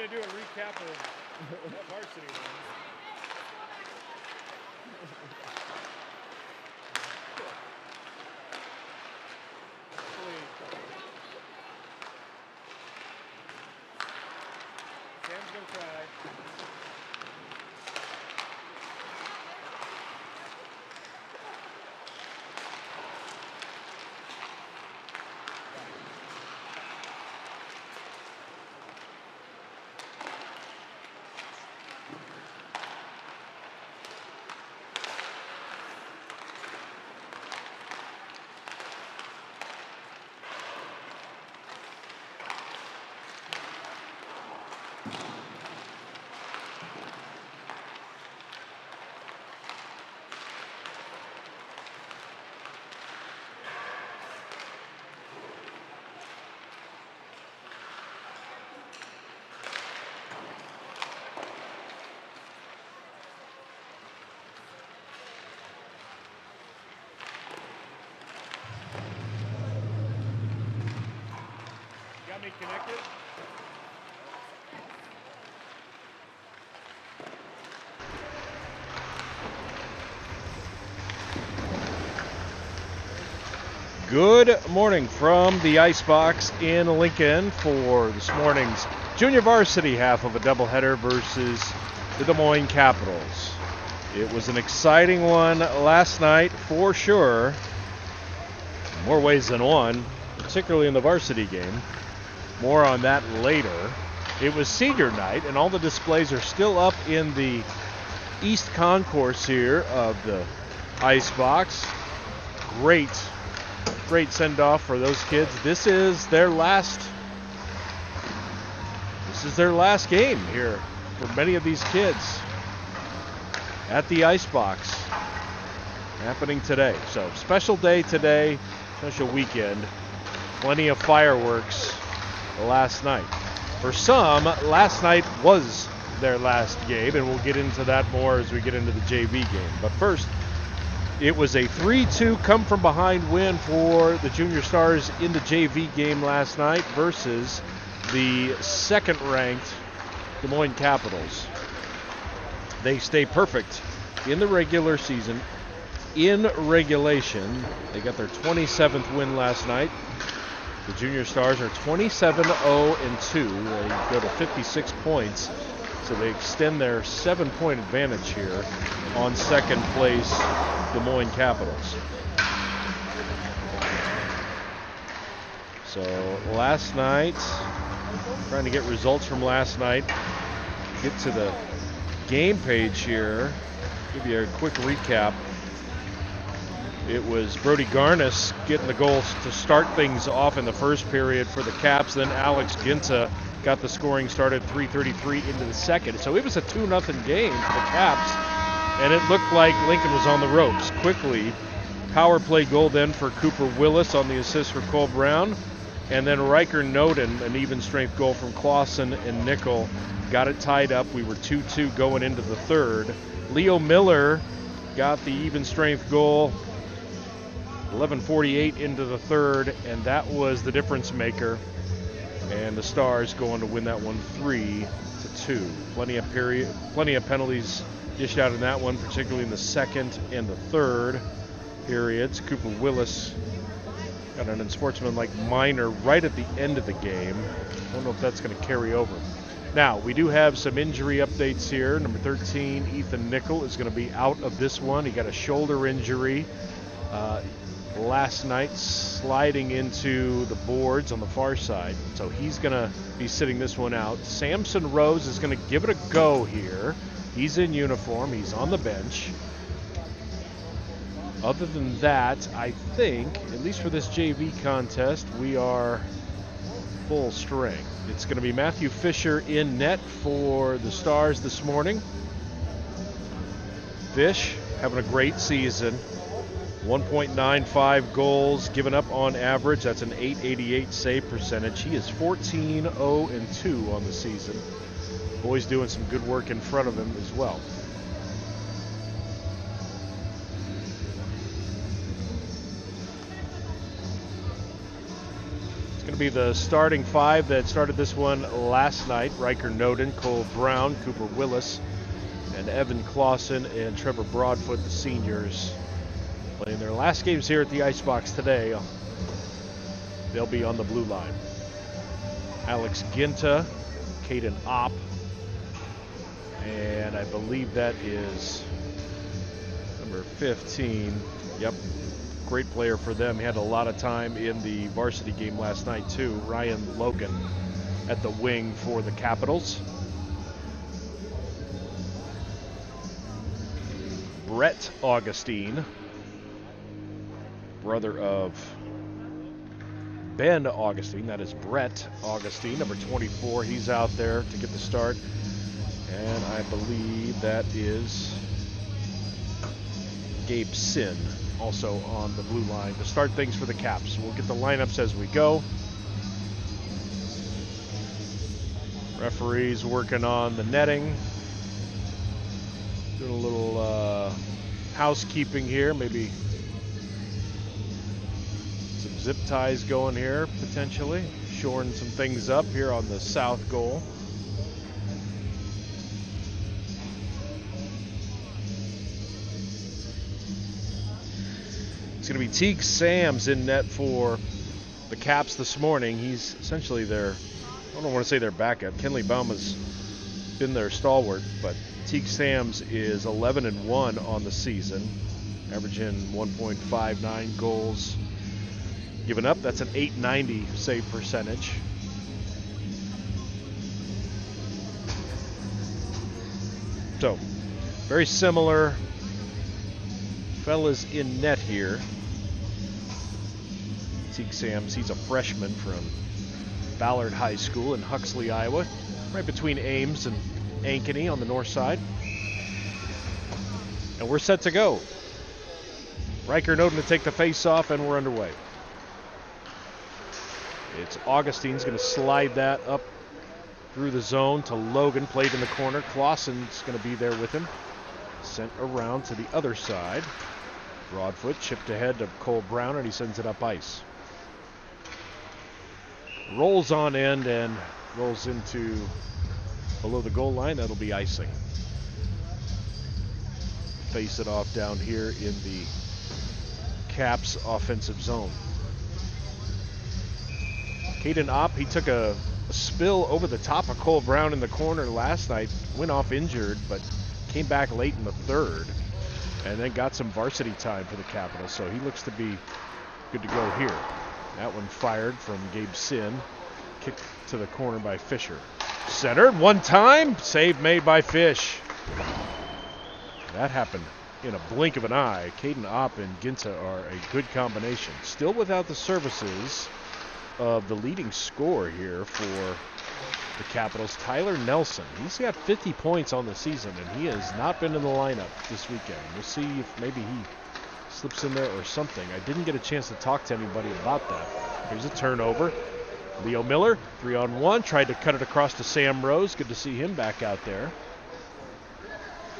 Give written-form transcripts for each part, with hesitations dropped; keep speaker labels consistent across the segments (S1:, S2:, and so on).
S1: to do a recap of varsity ones. Sam's gonna try. Got me connected?
S2: Good morning from the Icebox in Lincoln for this morning's junior varsity half of a doubleheader versus the Des Moines Capitals. It was an exciting one last night for sure, in more ways than one, particularly in the varsity game. More on that later. It was senior night, and all the displays are still up in the East Concourse here of the Icebox. Great send-off for those kids. This is their last game here for many of these kids at the Icebox, happening today. So special day today, special weekend. Plenty of fireworks last night. For some, last night was their last game, and we'll get into that more as we get into the JV game. But first, it was a 3-2 come-from-behind win for the Junior Stars in the JV game last night versus the second-ranked Des Moines Capitals. They stay perfect in the regular season. In regulation, they got their 27th win last night. The Junior Stars are 27-0-2. They go to 56 points, so they extend their 7-point advantage here on second place Des Moines Capitals. So last night, trying to get results from last night. Get to the game page here. Give you a quick recap. It was Brody Garnis getting the goals to start things off in the first period for the Caps. Then Alex Ginta got the scoring started 3:33 into the second. So it was a 2-0 game for the Caps, and it looked like Lincoln was on the ropes. Quickly, power play goal then for Cooper Willis on the assist for Cole Brown. And then Riker Noden, an even strength goal from Clausen and Nickel, got it tied up. We were 2-2 going into the third. Leo Miller got the even strength goal 11:48 into the third, and that was the difference maker. And the Stars going to win that one 3-2. Plenty of penalties dished out in that one, particularly in the second and the third periods. Cooper Willis got an unsportsmanlike minor right at the end of the game. I don't know if that's going to carry over. Now, we do have some injury updates here. Number 13, Ethan Nickel, is going to be out of this one. He got a shoulder injury last night, sliding into the boards on the far side. So he's going to be sitting this one out. Samson Rose is going to give it a go here. He's in uniform. He's on the bench. Other than that, I think, at least for this JV contest, we are full strength. It's going to be Matthew Fisher in net for the Stars this morning. Fish having a great season. 1.95 goals given up on average. That's an .888 save percentage. He is 14-0-2 on the season. Boys doing some good work in front of him as well. It's going to It'll be the starting five that started this one last night. Riker Noden, Cole Brown, Cooper Willis, and Evan Clausen and Trevor Broadfoot, the seniors, playing their last games here at the Icebox today. They'll be on the blue line. Alex Ginta, Caden Opp, and I believe that is number 15. Yep, great player for them. He had a lot of time in the varsity game last night too. Ryan Logan at the wing for the Capitals. Brett Augustine, brother of Ben Augustine. That is Brett Augustine, number 24. He's out there to get the start. And I believe that is Gabe Sin, also on the blue line to start things for the Caps. We'll get the lineups as we go. Referees working on the netting. Doing a little housekeeping here, maybe some zip ties going here potentially, shoring some things up here on the south goal. It's going to be Teague Sams in net for the Caps this morning. He's essentially their, I don't want to say their backup. Kenley Bauma's been their stalwart, but Teague Sams is 11-1 on the season, averaging 1.59 goals given up. That's an .890 save percentage. So, very similar fellas in net here. Teague Sams, he's a freshman from Ballard High School in Huxley, Iowa, right between Ames and Ankeny on the north side. And we're set to go. Riker Noden to take the face off, and we're underway. It's Augustine's going to slide that up through the zone to Logan, played in the corner. Clausen's going to be there with him. Sent around to the other side. Broadfoot chipped ahead to Cole Brown, and he sends it up ice. Rolls on end and rolls into below the goal line. That'll be icing. Face it off down here in the Caps offensive zone. Caden Opp, he took a spill over the top of Cole Brown in the corner last night. Went off injured, but came back late in the third and then got some varsity time for the Capitals. So he looks to be good to go here. That one fired from Gabe Sin. Kicked to the corner by Fisher. Centered one time. Save made by Fish. That happened in a blink of an eye. Caden Opp and Ginta are a good combination. Still without the services of the leading scorer here for the Capitals, Tyler Nelson. He's got 50 points on the season, and he has not been in the lineup this weekend. We'll see if maybe he slips in there or something. I didn't get a chance to talk to anybody about that. Here's a turnover. Leo Miller, 3-on-1, tried to cut it across to Sam Rose. Good to see him back out there.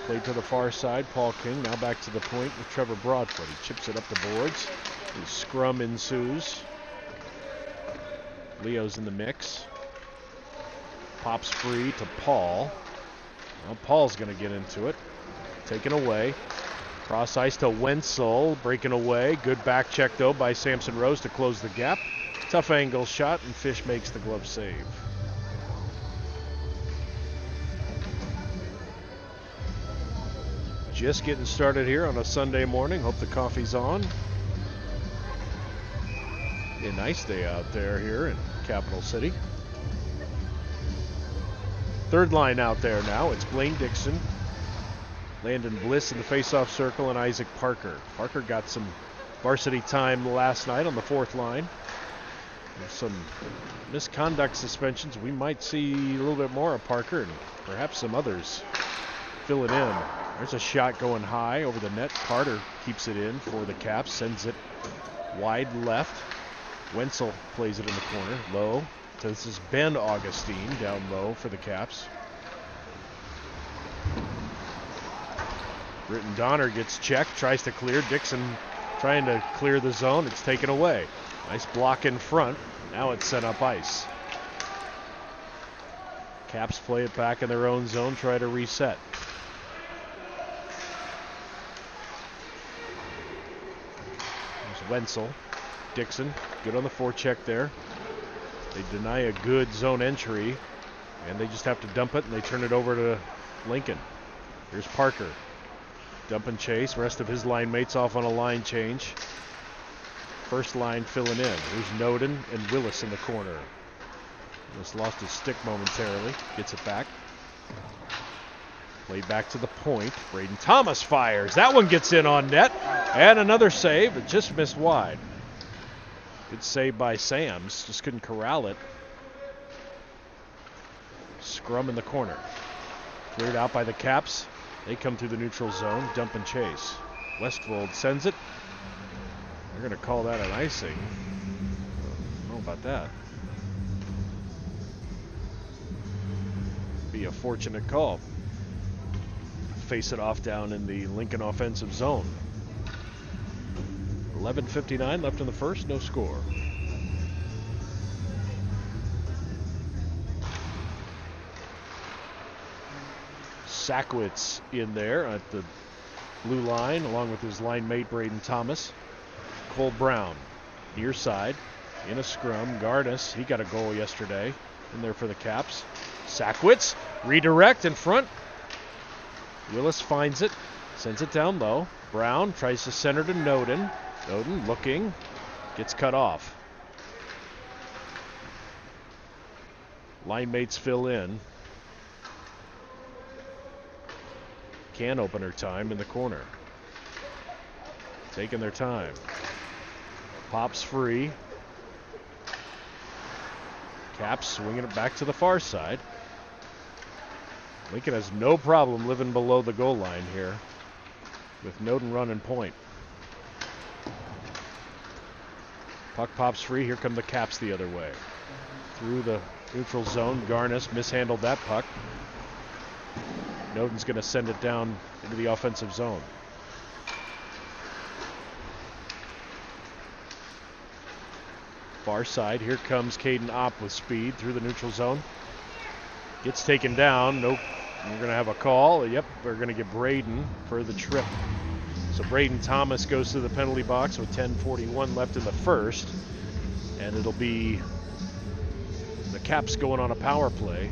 S2: Played to the far side. Paul King now back to the point with Trevor Broadfoot. He chips it up the boards. The scrum ensues. Leo's in the mix. Pops free to Paul. Well, Paul's going to get into it. Taken away. Cross ice to Wenzel. Breaking away. Good back check, though, by Samson Rose to close the gap. Tough angle shot, and Fish makes the glove save. Just getting started here on a Sunday morning. Hope the coffee's on. A nice day out there here in Capital City. Third line out there now. It's Blaine Dixon, Landon Bliss in the faceoff circle, and Isaac Parker. Parker got some varsity time last night on the fourth line. There's some misconduct suspensions. We might see a little bit more of Parker and perhaps some others fill it in. There's a shot going high over the net. Carter keeps it in for the Caps, sends it wide left. Wenzel plays it in the corner, low. So this is Ben Augustine down low for the Caps. Britton Donner gets checked, tries to clear. Dixon trying to clear the zone. It's taken away. Nice block in front. Now it's sent up ice. Caps play it back in their own zone, try to reset. There's Wenzel. Dixon, good on the forecheck there. They deny a good zone entry, and they just have to dump it, and they turn it over to Lincoln. Here's Parker. Dump and chase. Rest of his line mates off on a line change. First line filling in. Here's Noden and Willis in the corner. Willis lost his stick momentarily. Gets it back. Played back to the point. Braden Thomas fires. That one gets in on net. And another save. It just missed wide. Good save by Sams. Just couldn't corral it. Scrum in the corner. Cleared out by the Caps. They come through the neutral zone. Dump and chase. Westfold sends it. They're going to call that an icing. I don't know about that. Be a fortunate call. Face it off down in the Lincoln offensive zone. 11:59 left in the first, no score. Sackwitz in there at the blue line, along with his line mate Braden Thomas. Cole Brown, near side, in a scrum. Gardas, he got a goal yesterday, in there for the Caps. Sackwitz, redirect in front. Willis finds it, sends it down low. Brown tries to center to Noden. Noden looking, gets cut off. Line mates fill in. Can opener time in the corner. Taking their time. Pops free. Caps swinging it back to the far side. Lincoln has no problem living below the goal line here with Noden running point. Puck pops free. Here come the Caps the other way. Through the neutral zone. Garnas mishandled that puck. Noden's going to send it down into the offensive zone. Far side. Here comes Caden Opp with speed through the neutral zone. Gets taken down. Nope. We're going to have a call. Yep, we're going to get Braden for the trip. So Braden Thomas goes to the penalty box with 10:41 left in the first. And it'll be the Caps going on a power play.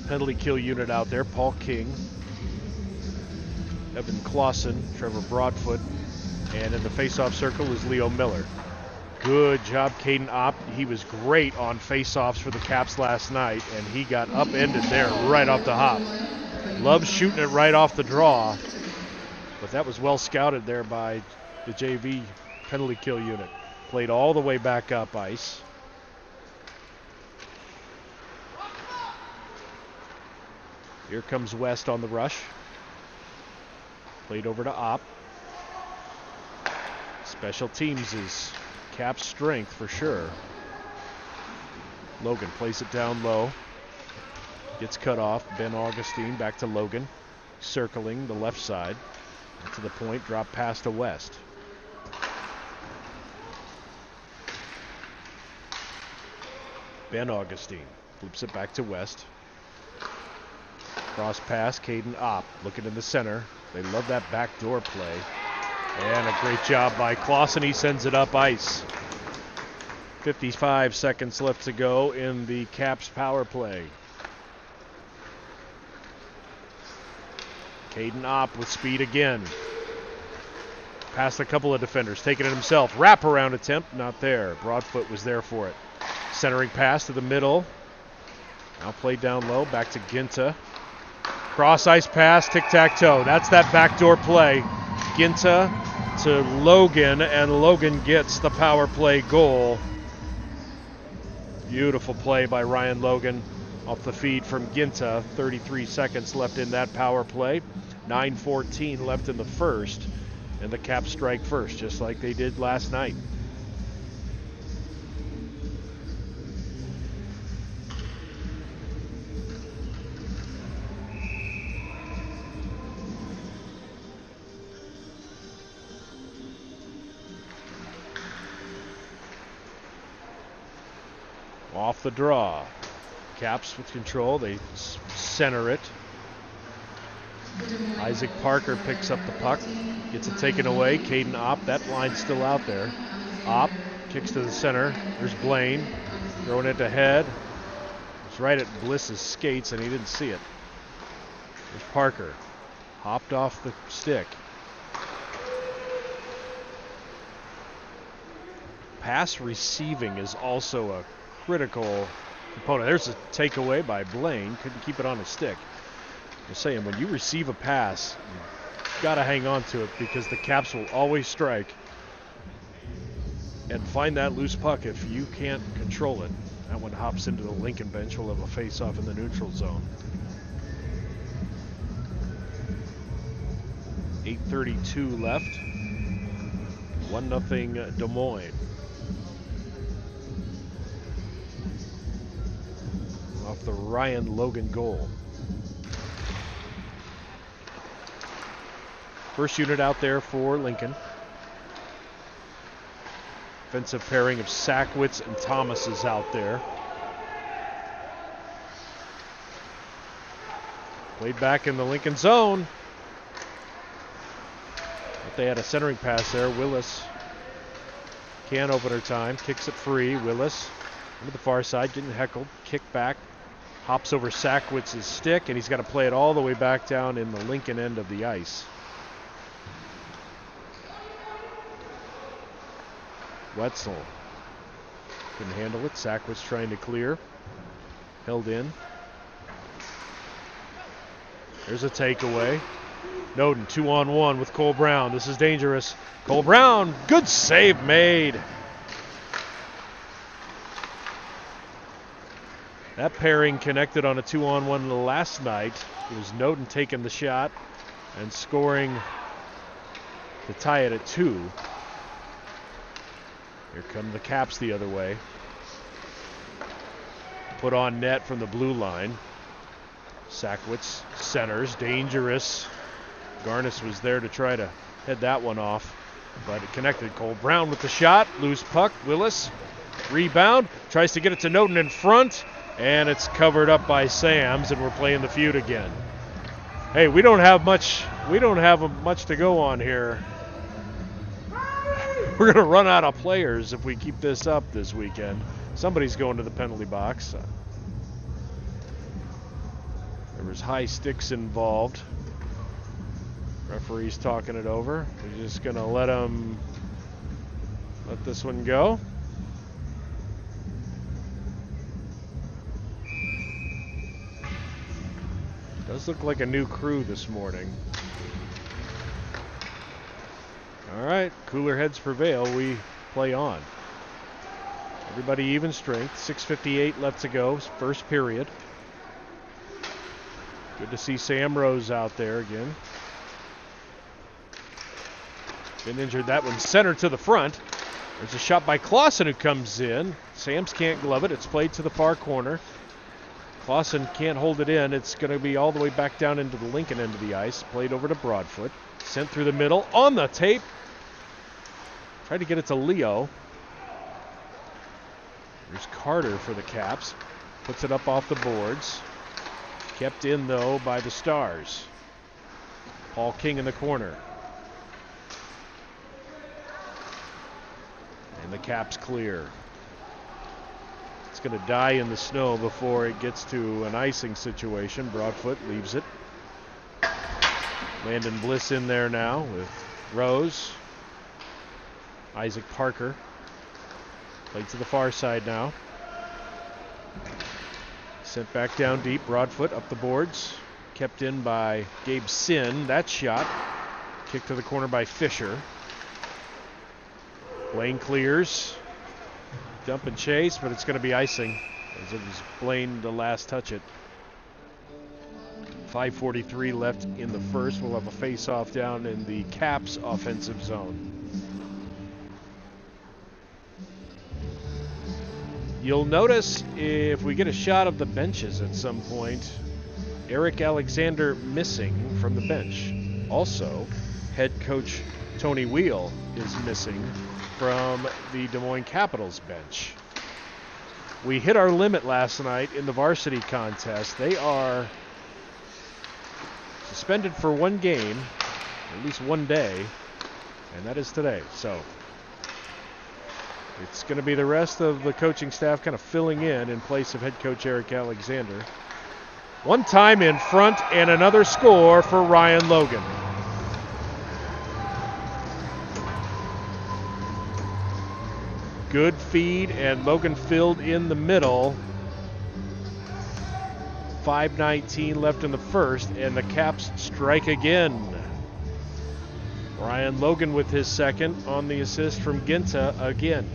S2: Penalty kill unit out there. Paul King, Evan Clausen, Trevor Broadfoot, and in the face-off circle is Leo Miller. Good job, Caden Opp. He was great on face-offs for the Caps last night, and he got upended there right off the hop. Loves shooting it right off the draw, but that was well scouted there by the JV penalty kill unit. Played all the way back up ice. Here comes West on the rush. Played over to Opp. Special teams is Cap's strength for sure. Logan plays it down low. Gets cut off. Ben Augustine back to Logan. Circling the left side. To the point. Drop pass to West. Ben Augustine flips it back to West. Cross pass, Caden Opp looking in the center. They love that backdoor play. And a great job by Clausen. He sends it up ice. 55 seconds left to go in the Caps power play. Caden Opp with speed again. Past a couple of defenders, taking it himself. Wraparound attempt, not there. Broadfoot was there for it. Centering pass to the middle. Now played down low, back to Ginta. Cross ice pass, tic-tac-toe. That's that backdoor play. Ginta to Logan, and Logan gets the power play goal. Beautiful play by Ryan Logan off the feed from Ginta. 33 seconds left in that power play. 9:14 left in the first, and the Caps strike first, just like they did last night. Off the draw. Caps with control. They center it. Isaac Parker picks up the puck. Gets it taken away. Caden Opp. That line's still out there. Opp kicks to the center. There's Blaine. Throwing it ahead. It's right at Bliss's skates, and he didn't see it. There's Parker. Hopped off the stick. Pass receiving is also a critical component. There's a takeaway by Blaine. Couldn't keep it on his stick. I'm saying, when you receive a pass, you've got to hang on to it because the Caps will always strike and find that loose puck if you can't control it. That one hops into the Lincoln bench. We'll have a face-off in the neutral zone. 8:32 left. 1-0 Des Moines. Off the Ryan Logan goal. First unit out there for Lincoln. Offensive pairing of Sackwitz and Thomas is out there. Played back in the Lincoln zone. But they had a centering pass there. Willis. Can opener time. Kicks it free. Willis into the far side. Getting heckled. Kick back. Hops over Sackwitz's stick, and he's got to play it all the way back down in the Lincoln end of the ice. Wetzel couldn't handle it. Sackwitz trying to clear. Held in. There's a takeaway. Noden 2-on-1 with Cole Brown. This is dangerous. Cole Brown, good save made. That pairing connected on a 2-on-1 last night. It was Noden taking the shot and scoring to tie it at 2. Here come the Caps the other way. Put on net from the blue line. Sackwitz centers, dangerous. Garnis was there to try to head that one off, but it connected. Cole Brown with the shot, loose puck. Willis, rebound, tries to get it to Noden in front, and it's covered up by Sams, and we're playing the feud again. Hey, we don't have much to go on here. We're going to run out of players if we keep this up this weekend. Somebody's going to the penalty box. There was high sticks involved. Referee's talking it over. We're just going to let this one go. Does look like a new crew this morning. All right, cooler heads prevail. We play on. Everybody even strength. 6:58 left to go. First period. Good to see Sam Rose out there again. Been injured. That one centered to the front. There's a shot by Clausen who comes in. Sams can't glove it. It's played to the far corner. Clausen can't hold it in. It's going to be all the way back down into the Lincoln end of the ice. Played over to Broadfoot. Sent through the middle. On the tape. Tried to get it to Leo. There's Carter for the Caps. Puts it up off the boards. Kept in, though, by the Stars. Paul King in the corner. And the Caps clear. It's going to die in the snow before it gets to an icing situation. Broadfoot leaves it. Landon Bliss in there now with Rose. Isaac Parker. Played to the far side now. Sent back down deep. Broadfoot up the boards. Kept in by Gabe Sin. That shot. Kicked to the corner by Fisher. Blaine clears. Dump and chase, but it's going to be icing as it was Blaine to last touch it. 5:43 left in the first. We'll have a face-off down in the Caps offensive zone. You'll notice if we get a shot of the benches at some point, Eric Alexander missing from the bench. Also, head coach Tony Wheel is missing from the Des Moines Capitals bench. We hit our limit last night in the varsity contest. They are suspended for one game, at least one day, and that is today. So it's going to be the rest of the coaching staff kind of filling in place of head coach Eric Alexander. One time in front and another score for Ryan Logan. Good feed, and Logan filled in the middle. 5:19 left in the first, and the Caps strike again. Ryan Logan with his second on the assist from Ginta again.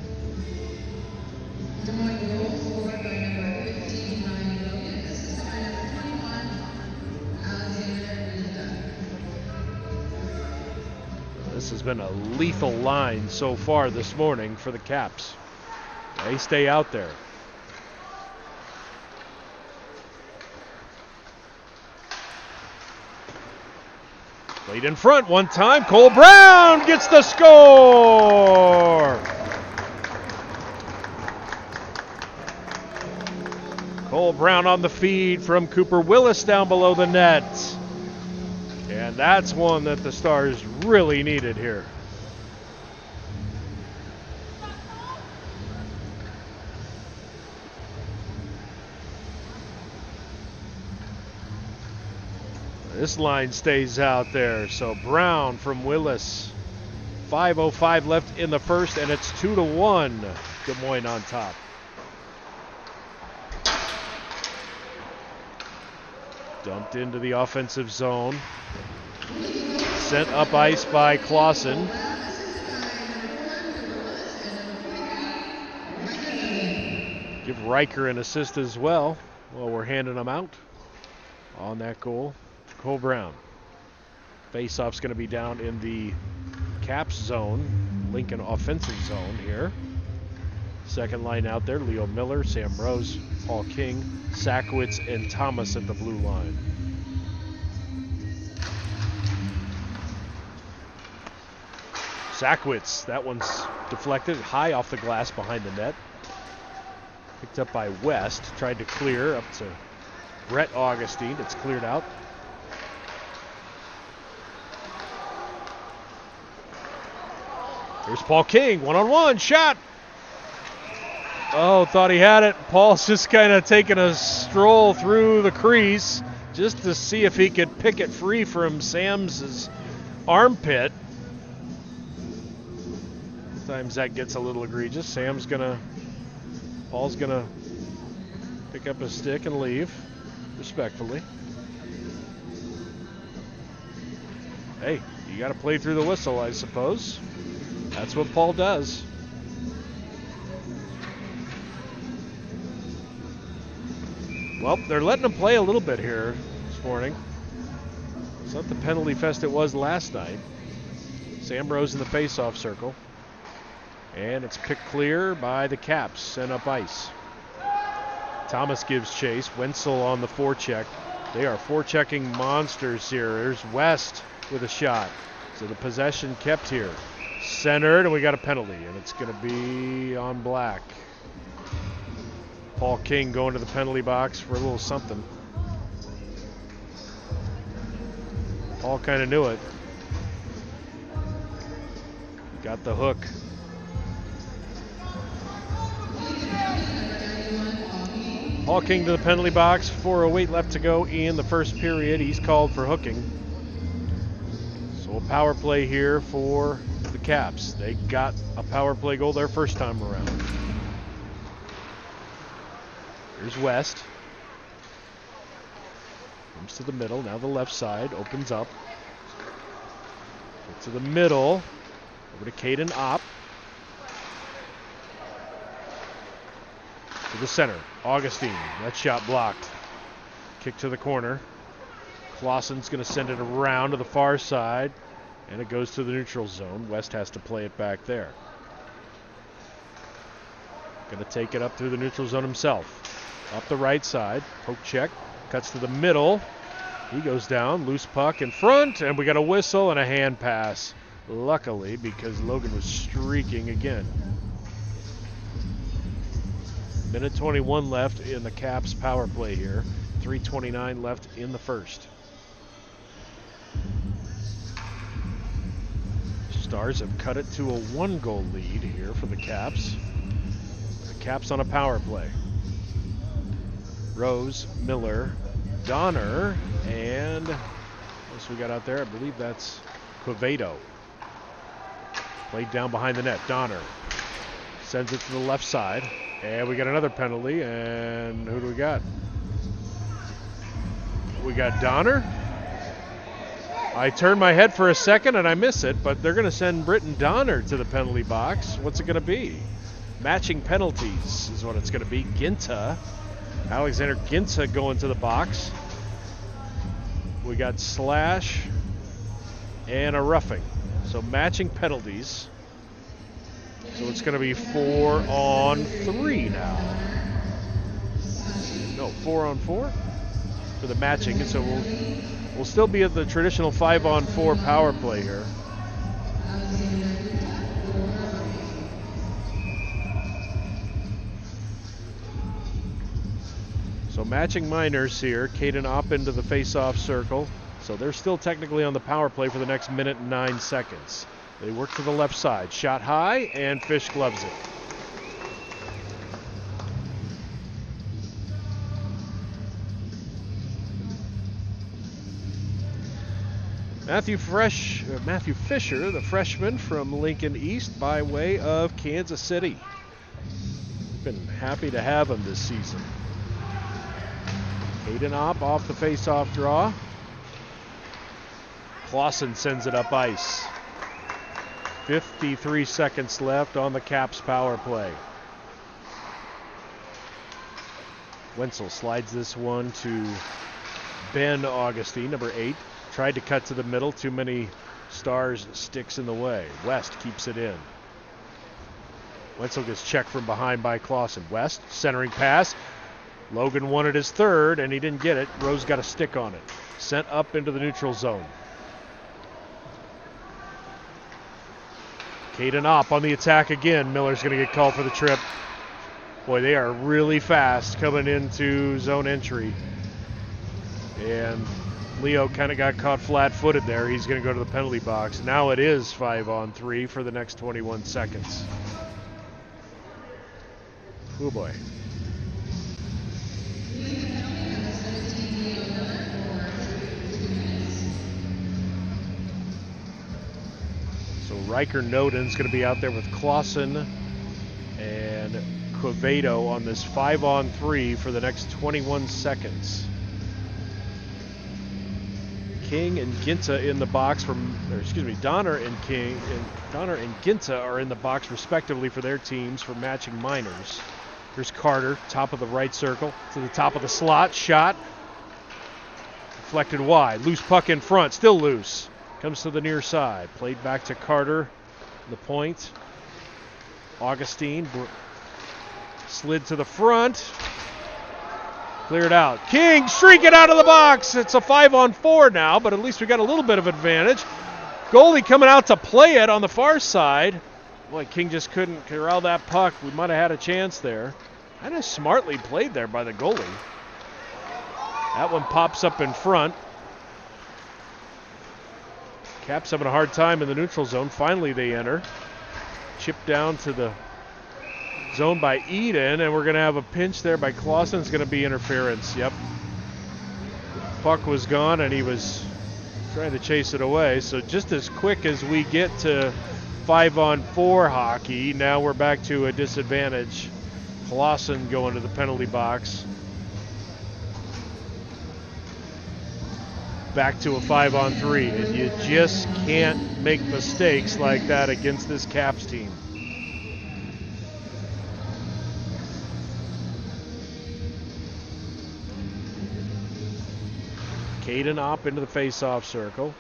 S2: This has been a lethal line so far this morning for the Caps. They stay out there. Played in front one time. Cole Brown gets the score. Cole Brown on the feed from Cooper Willis down below the net. And that's one that the Stars really needed here. This line stays out there. So Brown from Willis. 5:05 left in the first, and it's 2-1. Des Moines on top. Dumped into the offensive zone. Sent up ice by Clausen. Give Riker an assist as well while we're handing them out on that goal. Cole Brown. Face-off's going to be down in the Caps zone, Lincoln offensive zone here. Second line out there, Leo Miller, Sam Rose, Paul King, Sackowitz, and Thomas at the blue line. Sackowitz, that one's deflected high off the glass behind the net. Picked up by West, tried to clear up to Brett Augustine. It's cleared out. Here's Paul King, one-on-one, shot. Oh, thought he had it. Paul's just kind of taking a stroll through the crease just to see if he could pick it free from Sam's armpit. Sometimes that gets a little egregious. Paul's gonna pick up his stick and leave, respectfully. Hey, you got to play through the whistle, I suppose. That's what Paul does. Well, they're letting him play a little bit here this morning. It's not the penalty fest it was last night. Sam Rose in the face-off circle. And it's picked clear by the Caps, sent up ice. Thomas gives chase. Wenzel on the forecheck. They are forechecking monsters here. There's West with a shot. So the possession kept here. Centered, and we got a penalty, and it's going to be on Black. Paul King going to the penalty box for a little something. Paul kind of knew it. Got the hook. Paul King to the penalty box. 4:08 left to go in the first period. He's called for hooking. So a power play here for the Caps. They got a power play goal their first time around. Here's West. Comes to the middle. Now the left side opens up. Get to the middle. Over to Caden Opp. To the center. Augustine. That shot blocked. Kick to the corner. Clausen's going to send it around to the far side. And it goes to the neutral zone. West has to play it back there. Going to take it up through the neutral zone himself. Up the right side. Poke check. Cuts to the middle. He goes down. Loose puck in front. And we got a whistle and a hand pass. Luckily, because Logan was streaking again. Minute 21 left in the Caps power play here. 3:29 left in the first. Stars have cut it to a 1-goal lead here for the Caps. The Caps on a power play. Rose, Miller, Donner, and what else we got out there? I believe that's Quevedo. Played down behind the net. Donner sends it to the left side. And we got another penalty. And who do we got? We got Donner. I turn my head for a second and I miss it, but they're going to send Britton Donner to the penalty box. What's it going to be? Matching penalties is what it's going to be. Ginta, Alexander Ginta going to the box. We got slash and a roughing. So matching penalties. So it's going to be 4-on-3 now. No, 4-on-4 for the matching. And so we'll still be at the traditional 5-on-4 power play here. So matching Miners here. Caden Opp into the face-off circle. So they're still technically on the power play for the next minute and 9 seconds. They work to the left side. Shot high, and Fish gloves it. Matthew Fisher, the freshman from Lincoln East by way of Kansas City. Been happy to have him this season. Caden Opp off the face-off draw. Clausen sends it up ice. 53 seconds left on the Caps power play. Wenzel slides this one to Ben Augustine, number 8. Tried to cut to the middle. Too many Stars sticks in the way. West keeps it in. Wenzel gets checked from behind by Clausen. West, centering pass. Logan wanted his third, and he didn't get it. Rose got a stick on it. Sent up into the neutral zone. Caden Opp on the attack again. Miller's going to get called for the trip. Boy, they are really fast coming into zone entry. And Leo kind of got caught flat-footed there. He's going to go to the penalty box. Now it is 5-on-3 for the next 21 seconds. Oh boy. So Riker Noden's going to be out there with Clausen and Quevedo on this 5-on-3 for the next 21 seconds. King and Ginta in the box Donner and Ginta are in the box respectively for their teams for matching Miners. Here's Carter, top of the right circle, to the top of the slot, shot. Deflected wide, loose puck in front, still loose. Comes to the near side, played back to Carter, the point. Augustine slid to the front. Cleared out. King streaking out of the box. It's a 5-on-4 now, but at least we got a little bit of advantage. Goalie coming out to play it on the far side. Boy, King just couldn't corral that puck. We might have had a chance there. Kind of smartly played there by the goalie. That one pops up in front. Caps having a hard time in the neutral zone. Finally they enter. Chip down to the zone by Eden, and we're going to have a pinch there by Clausen. It's going to be interference. Yep. Puck was gone, and he was trying to chase it away. So just as quick as we get to 5-on-4 hockey, now we're back to a disadvantage. Clausen going to the penalty box. Back to a 5-on-3, and you just can't make mistakes like that against this Caps team. Caden Opp into the face-off circle.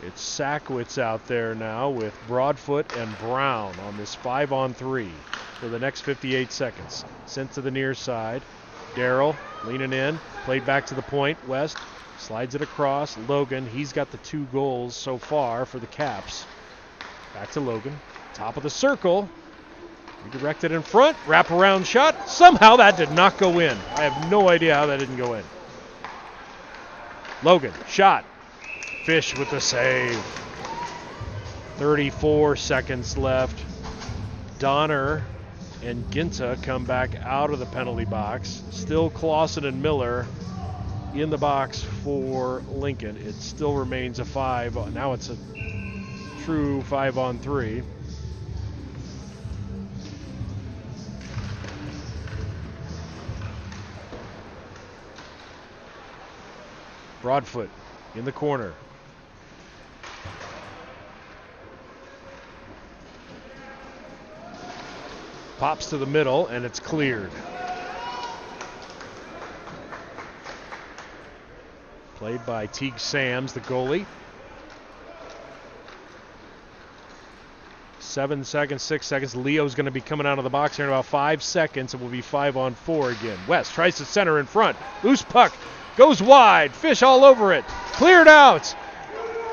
S2: It's Sackwitz out there now with Broadfoot and Brown on this 5-on-3 for the next 58 seconds. Sent to the near side. Darrell leaning in, played back to the point. West slides it across. Logan, he's got the 2 goals so far for the Caps. Back to Logan, top of the circle. Redirected in front, wraparound shot. Somehow that did not go in. I have no idea how that didn't go in. Logan, shot. Fish with the save. 34 seconds left. Donner and Ginta come back out of the penalty box. Still Clausen and Miller in the box for Lincoln. It still remains a 5. Now it's a true 5-on-3. Broadfoot in the corner. Pops to the middle, and it's cleared. Played by Teague Sams, the goalie. 7 seconds, 6 seconds. Leo's going to be coming out of the box here in about 5 seconds. It will be 5-on-4 again. West tries to center in front. Loose puck. Goes wide. Fish all over it. Cleared out.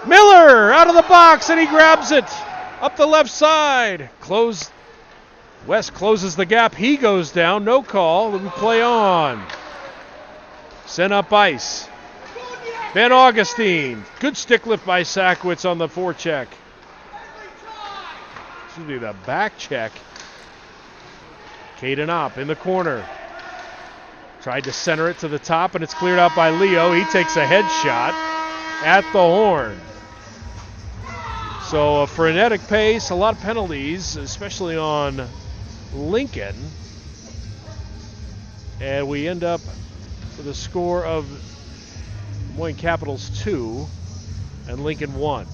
S2: Miller out of the box, and he grabs it. Up the left side. West closes the gap. He goes down. No call. We play on. Sent up ice. Van Augustine. Good stick lift by Sackwitz on the forecheck. Excuse me, the back check. Caden Opp in the corner. Tried to center it to the top, and it's cleared out by Leo. He takes a headshot at the horn. So a frenetic pace, a lot of penalties, especially on Lincoln. And we end up with a score of Moines Capitals 2 and Lincoln 1.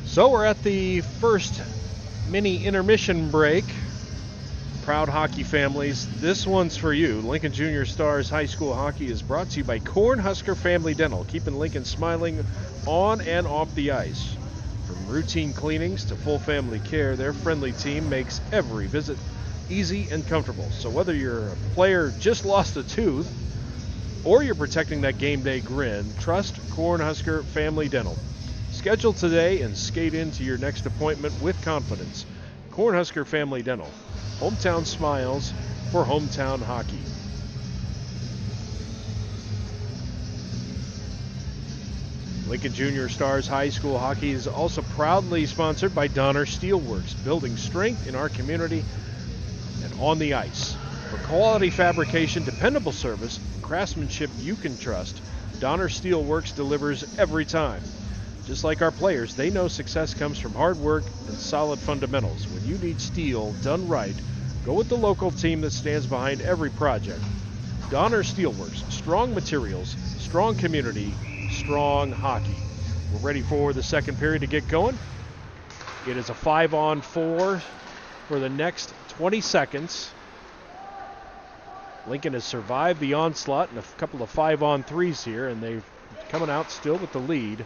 S2: So we're at the first mini intermission break. Proud hockey families, this one's for you. Lincoln Junior Stars High School Hockey is brought to you by Cornhusker Family Dental, keeping Lincoln smiling on and off the ice. From routine cleanings to full family care, their friendly team makes every visit easy and comfortable. So whether you're a player just lost a tooth or you're protecting that game day grin, trust Cornhusker Family Dental. Schedule today and skate into your next appointment with confidence. Cornhusker Family Dental. Hometown smiles for hometown hockey. Lincoln Junior Stars High School Hockey is also proudly sponsored by Donner Steelworks, building strength in our community and on the ice. For quality fabrication, dependable service, and craftsmanship you can trust, Donner Steelworks delivers every time. Just like our players, they know success comes from hard work and solid fundamentals. When you need steel done right, go with the local team that stands behind every project. Donner Steelworks, strong materials, strong community, strong hockey. We're ready for the second period to get going. It is a 5-on-4 for the next 20 seconds. Lincoln has survived the onslaught in a couple of 5-on-3s here, and they're coming out still with the lead.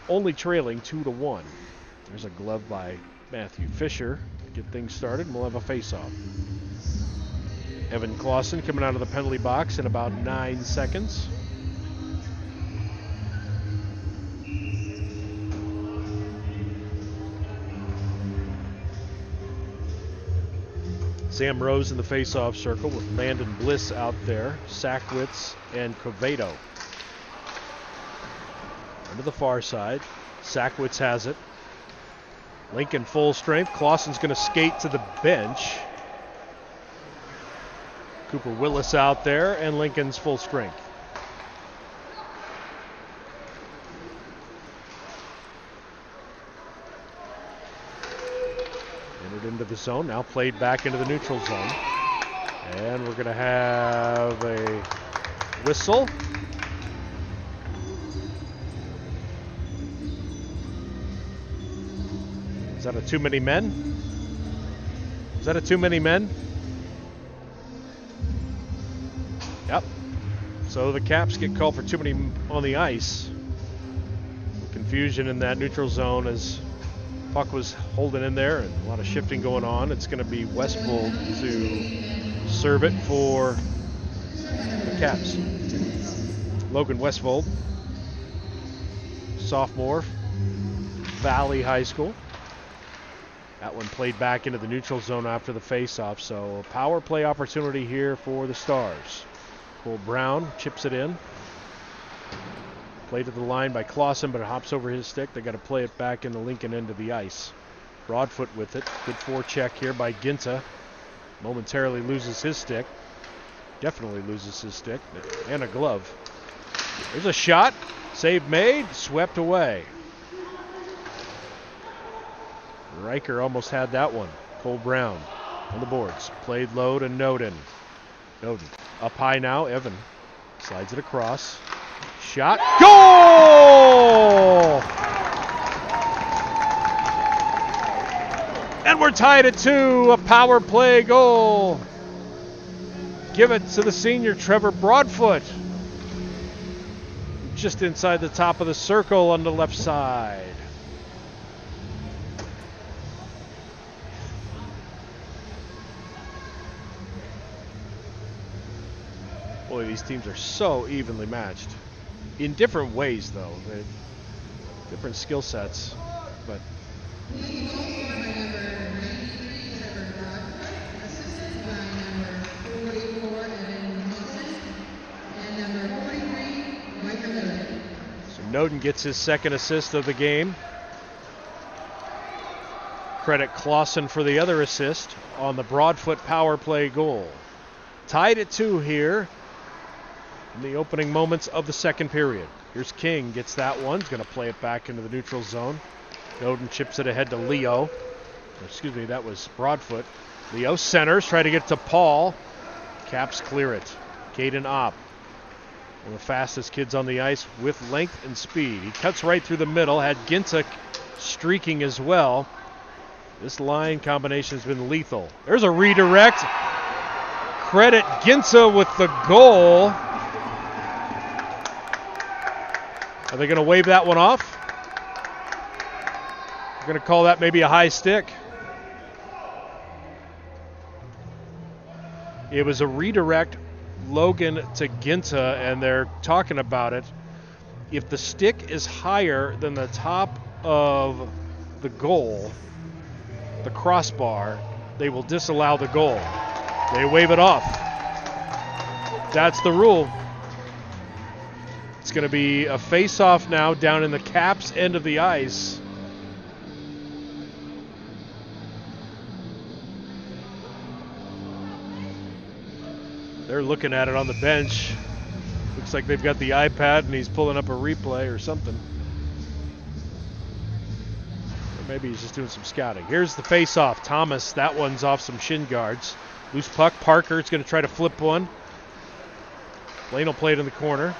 S2: Only trailing 2-1. There's a glove by Matthew Fisher to get things started, and we'll have a face-off. Evan Clausen coming out of the penalty box in about 9 seconds. Sam Rose in the face-off circle with Landon Bliss out there, Sackwitz and Covedo. To the far side. Sackwitz has it. Lincoln full strength. Clausen's going to skate to the bench. Cooper Willis out there, and Lincoln's full strength. Entered into the zone, now played back into the neutral zone. And we're going to have a whistle. Is that a too many men? Is that a too many men? Yep. So the Caps get called for too many on the ice. Confusion in that neutral zone as puck was holding in there and a lot of shifting going on. It's going to be Westfold to serve it for the Caps. Logan Westfold, sophomore, Valley High School. That one played back into the neutral zone after the faceoff, so a power play opportunity here for the Stars. Cole Brown chips it in. Played to the line by Clausen, but it hops over his stick. They got to play it back in the Lincoln end of the ice. Broadfoot with it. Good forecheck here by Ginta. Momentarily loses his stick. Definitely loses his stick. And a glove. There's a shot. Save made. Swept away. Riker almost had that one. Cole Brown on the boards. Played low to Noden. Noden up high now. Evan slides it across. Shot. Goal! And we're tied at 2. A power play goal. Give it to the senior, Trevor Broadfoot. Just inside the top of the circle on the left side. Boy, these teams are so evenly matched. In different ways, though. They're different skill sets. But so Noden gets his second assist of the game. Credit Clausen for the other assist on the Broadfoot power play goal. Tied at 2 here in the opening moments of the second period. Here's King, gets that one. He's going to play it back into the neutral zone. Noden chips it ahead to Leo. Excuse me, that was Broadfoot. Leo centers, try to get to Paul. Caps clear it. Caden Opp, one of the fastest kids on the ice with length and speed. He cuts right through the middle, had Ginta streaking as well. This line combination has been lethal. There's a redirect. Credit Ginta with the goal. Are they going to wave that one off? They're going to call that maybe a high stick. It was a redirect, Logan to Ginta, and they're talking about it. If the stick is higher than the top of the goal, the crossbar, they will disallow the goal. They wave it off. That's the rule. It's going to be a face-off now down in the Caps end of the ice. They're looking at it on the bench. Looks like they've got the iPad and he's pulling up a replay or something. Or maybe he's just doing some scouting. Here's the face-off. Thomas, that one's off some shin guards. Loose puck. Parker's going to try to flip one. Lane will play it in the corner.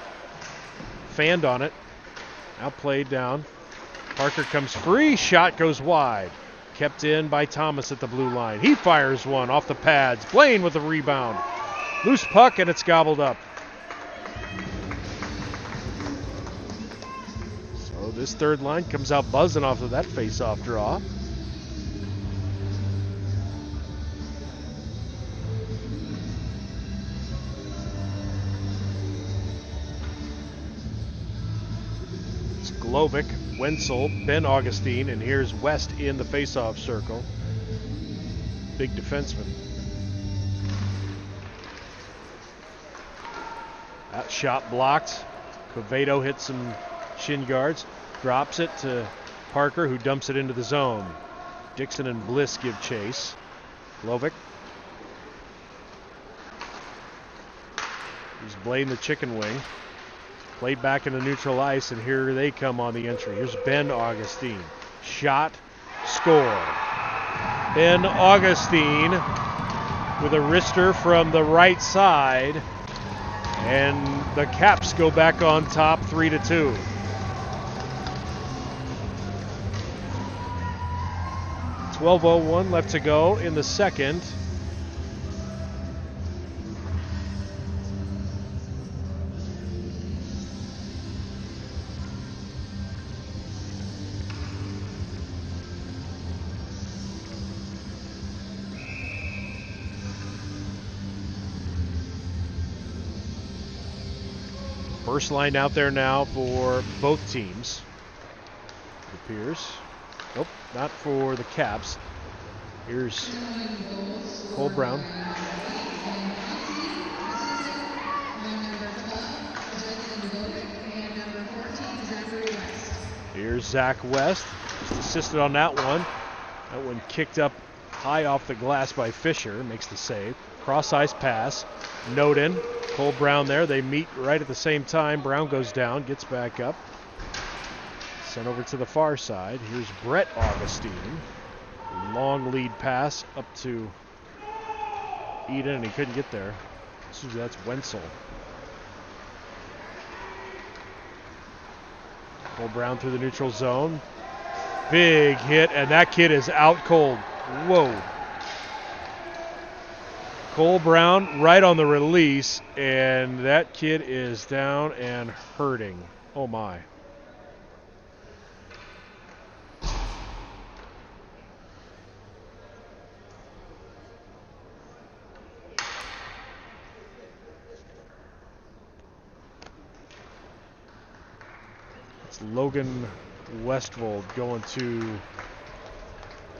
S2: Fanned on it. Now played down. Parker comes free. Shot goes wide. Kept in by Thomas at the blue line. He fires one off the pads. Blaine with the rebound. Loose puck and it's gobbled up. So this third line comes out buzzing off of that face-off draw. Lovick, Wenzel, Ben Augustine, and here's West in the face-off circle. Big defenseman. That shot blocked. Covedo hits some shin guards. Drops it to Parker, who dumps it into the zone. Dixon and Bliss give chase. Lovick. He's Blaine the chicken wing. Played back into neutral ice, and here they come on the entry. Here's Ben Augustine. Shot, score. Ben Augustine with a wrister from the right side, and the Caps go back on top 3-2. .12:01 left to go in the second. First line out there now for both teams. It appears. Nope, not for the Caps. Here's Cole Brown. Here's Zach West. Just assisted on that one. That one kicked up high off the glass by Fisher. Makes the save. Cross ice pass. Noden. Cole Brown there. They meet right at the same time. Brown goes down. Gets back up. Sent over to the far side. Here's Brett Augustine. Long lead pass up to Eden, and he couldn't get there. That's Wenzel. Cole Brown through the neutral zone. Big hit, and that kid is out cold. Whoa. Cole Brown right on the release, and that kid is down and hurting. Oh my. It's Logan Westwold going to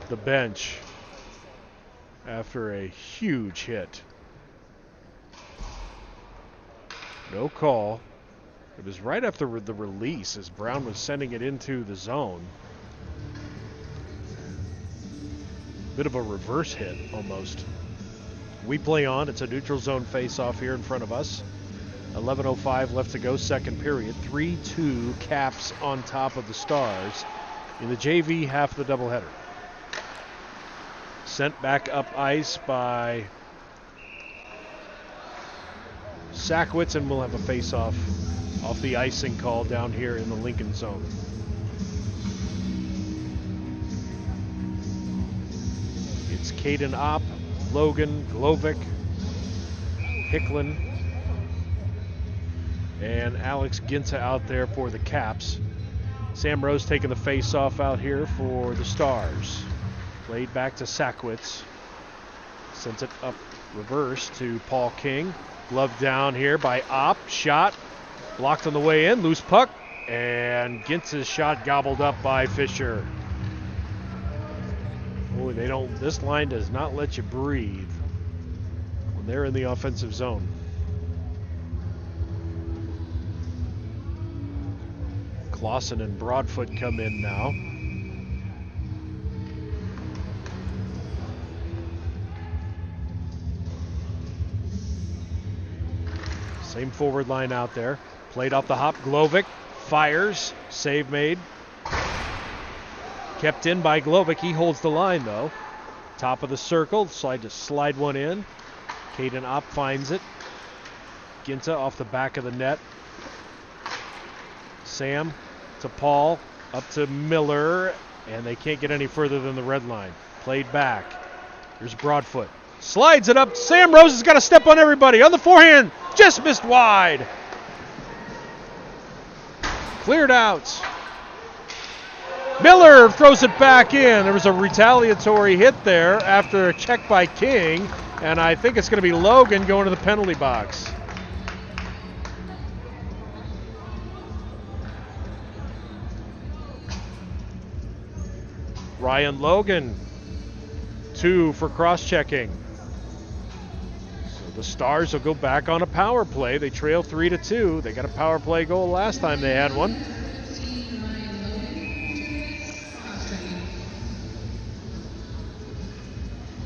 S2: the bench after a huge hit. No call. It was right after the release as Brown was sending it into the zone. Bit of a reverse hit almost. We play on. It's a neutral zone face-off here in front of us. 11:05 left to go, second period. 3-2 Caps on top of the Stars in the JV half of the doubleheader. Sent back up ice by Sackwitz, and we'll have a face-off off the icing call down here in the Lincoln zone. It's Caden Opp, Logan, Glovic, Hicklin, and Alex Ginta out there for the Caps. Sam Rose taking the face-off out here for the Stars. Played back to Sackwitz. Sent it up reverse to Paul King. Glove down here by Opp. Shot. Blocked on the way in. Loose puck. And Ginta's shot gobbled up by Fisher. Boy, this line does not let you breathe when they're in the offensive zone. Clausen and Broadfoot come in now. Same forward line out there. Played off the hop. Glovic fires. Save made. Kept in by Glovic. He holds the line though. Top of the circle. Slide one in. Caden Opp finds it. Ginta off the back of the net. Sam to Paul, up to Miller, and they can't get any further than the red line. Played back. Here's Broadfoot. Slides it up. Sam Rose has got to step on everybody. On the forehand, just missed wide. Cleared out. Miller throws it back in. There was a retaliatory hit there after a check by King, and I think it's going to be Logan going to the penalty box. Ryan Logan, 2 for cross-checking. So the Stars will go back on a power play. They trail 3-2. They got a power play goal last time they had one.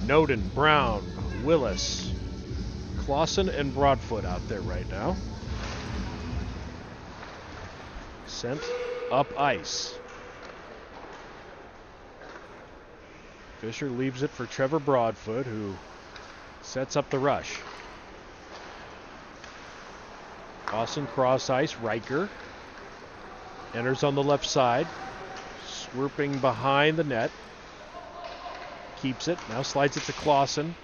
S2: Noden, Brown, Willis, Clausen, and Broadfoot out there right now. Sent up ice. Fisher leaves it for Trevor Broadfoot, who sets up the rush. Clausen cross ice. Riker enters on the left side, swooping behind the net. Keeps it. Now slides it to Clausen.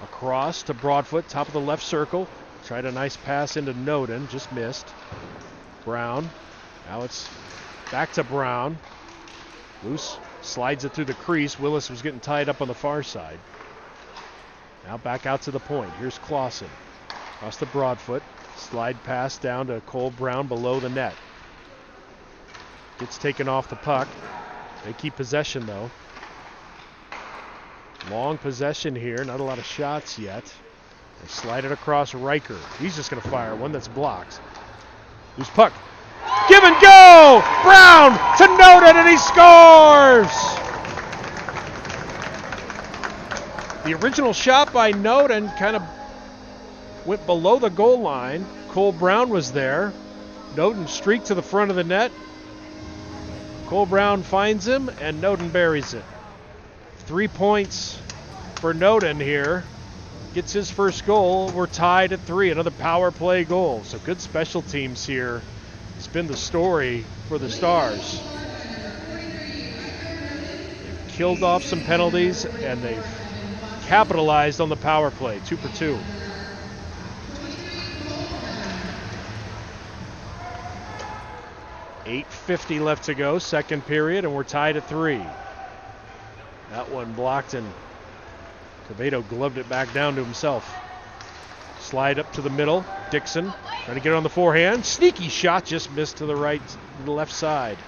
S2: Across to Broadfoot, top of the left circle. Tried a nice pass into Noden, just missed. Brown. Now it's back to Brown. Loose. Slides it through the crease. Willis was getting tied up on the far side. Now back out to the point. Here's Clausen. Across to Broadfoot. Slide pass down to Cole Brown below the net. Gets taken off the puck. They keep possession though. Long possession here, not a lot of shots yet. They slide it across Riker. He's just going to fire one that's blocked. Loose puck. Give and go! Brown to Noden, and he scores! The original shot by Noden kind of went below the goal line. Cole Brown was there. Noden streaked to the front of the net. Cole Brown finds him, and Noden buries it. 3 points for Noden here. Gets his first goal. We're tied at 3. Another power play goal. So good special teams here. It's been the story for the Stars. They've killed off some penalties, and they've capitalized on the power play. 2 for 2. .850 left to go, second period, and we're tied at 3. That one blocked, and Quevedo gloved it back down to himself. Slide up to the middle. Dixon trying to get it on the forehand. Sneaky shot, just missed to the right, to the left side.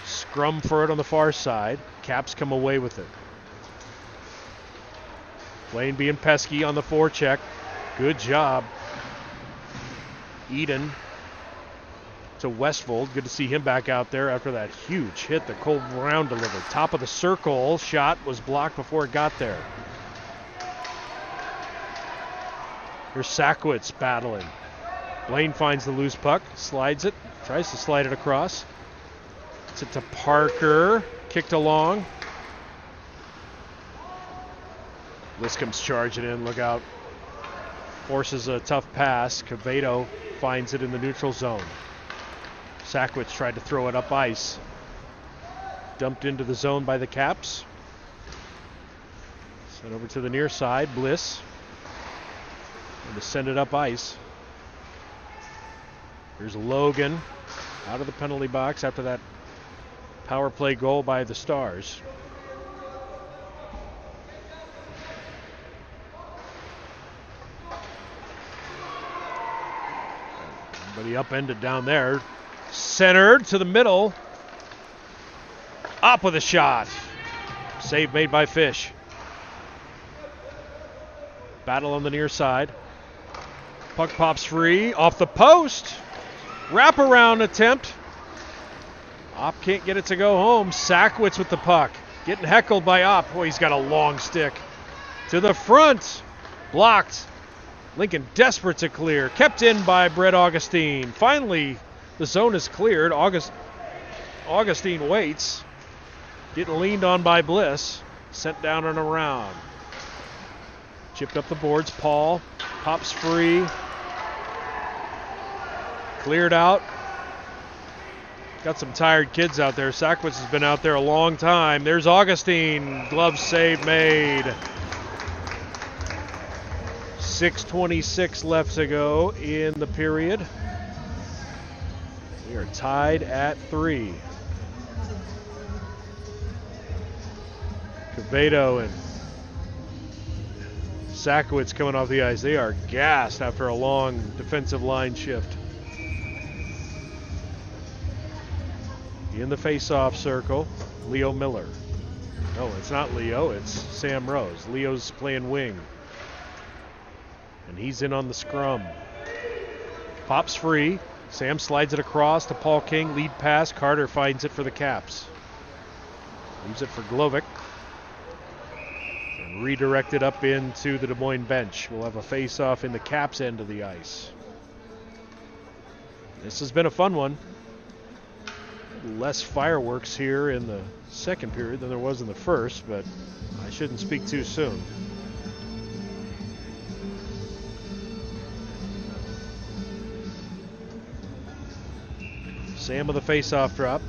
S2: Scrum for it on the far side. Caps come away with it. Blaine being pesky on the forecheck. Good job. Eden to Westfold. Good to see him back out there after that huge hit that Cole Brown delivered. Top of the circle. Shot was blocked before it got there. Here's Sackwitz battling. Blaine finds the loose puck. Slides it. Tries to slide it across. Gets it to Parker. Kicked along. Liscombe's charging in. Look out. Forces a tough pass. Quevedo finds it in the neutral zone. Sackwitz tried to throw it up ice. Dumped into the zone by the Caps. Sent over to the near side. Bliss. And to send it up ice. Here's Logan out of the penalty box after that power play goal by the Stars. But he upended down there. Centered to the middle. Up with a shot. Save made by Fish. Battle on the near side. Puck pops free. Off the post. Wraparound attempt. Opp can't get it to go home. Sackwitz with the puck. Getting heckled by Opp. Boy, he's got a long stick. To the front. Blocked. Lincoln desperate to clear. Kept in by Brett Augustine. Finally, the zone is cleared. Augustine waits. Getting leaned on by Bliss. Sent down and around. Chipped up the boards. Paul pops free. Cleared out. Got some tired kids out there. Sackwitz has been out there a long time. There's Augustine. Glove save made. 6:26 left to go in the period. We are tied at 3. Quevedo and Sackwitz coming off the ice. They are gassed after a long defensive line shift. In the face-off circle, Leo Miller. No, it's not Leo, it's Sam Rose. Leo's playing wing. And he's in on the scrum. Pops free. Sam slides it across to Paul King. Lead pass. Carter finds it for the Caps. Leaves it for Glovic. And redirected up into the Des Moines bench. We'll have a face-off in the Caps end of the ice. This has been a fun one. Less fireworks here in the second period than there was in the first, but I shouldn't speak too soon. Sam with the face-off drop.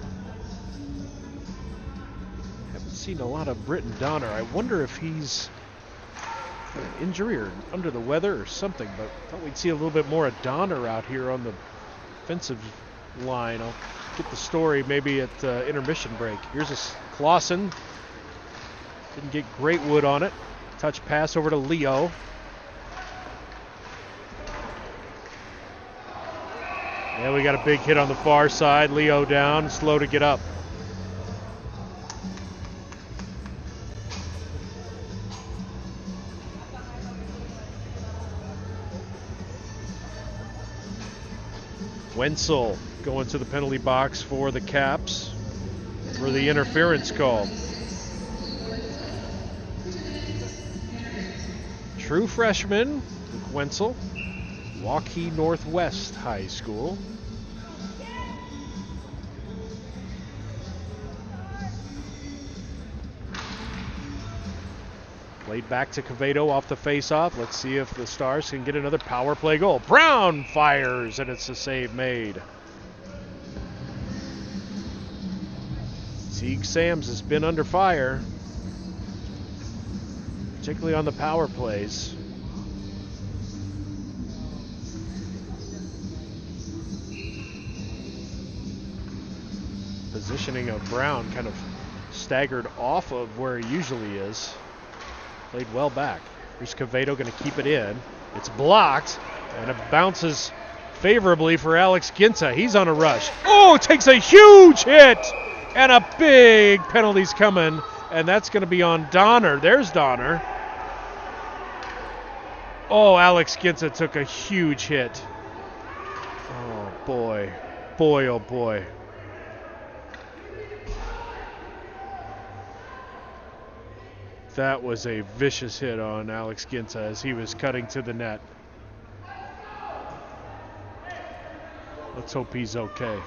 S2: Haven't seen a lot of Britton Donner. I wonder if he's got an injury or under the weather or something, but I thought we'd see a little bit more of Donner out here on the offensive line. I'll get the story maybe at intermission break. Here's a Clausen. Didn't get great wood on it. touch pass over to Leo. Yeah, we got a big hit on the far side. Leo down, slow to get up. Wenzel going to the penalty box for the Caps for the interference call. True freshman, Luke Wenzel, Waukee Northwest High School. Played back to Quevedo off the face-off. Let's see if the Stars can get another power play goal. Brown fires, and it's a save made. Teague Sams has been under fire, particularly on the power plays. Positioning of Brown kind of staggered off of where he usually is. Played well back. Here's Quevedo going to keep it in. It's blocked, and it bounces favorably for Alex Ginta. He's on a rush. Oh, takes a huge hit, and a big penalty's coming, and that's going to be on Donner. There's Donner. Oh, Alex Ginta took a huge hit. Oh, boy. Boy, oh, boy. That was a vicious hit on Alex Ginta as he was cutting to the net. Let's hope he's okay.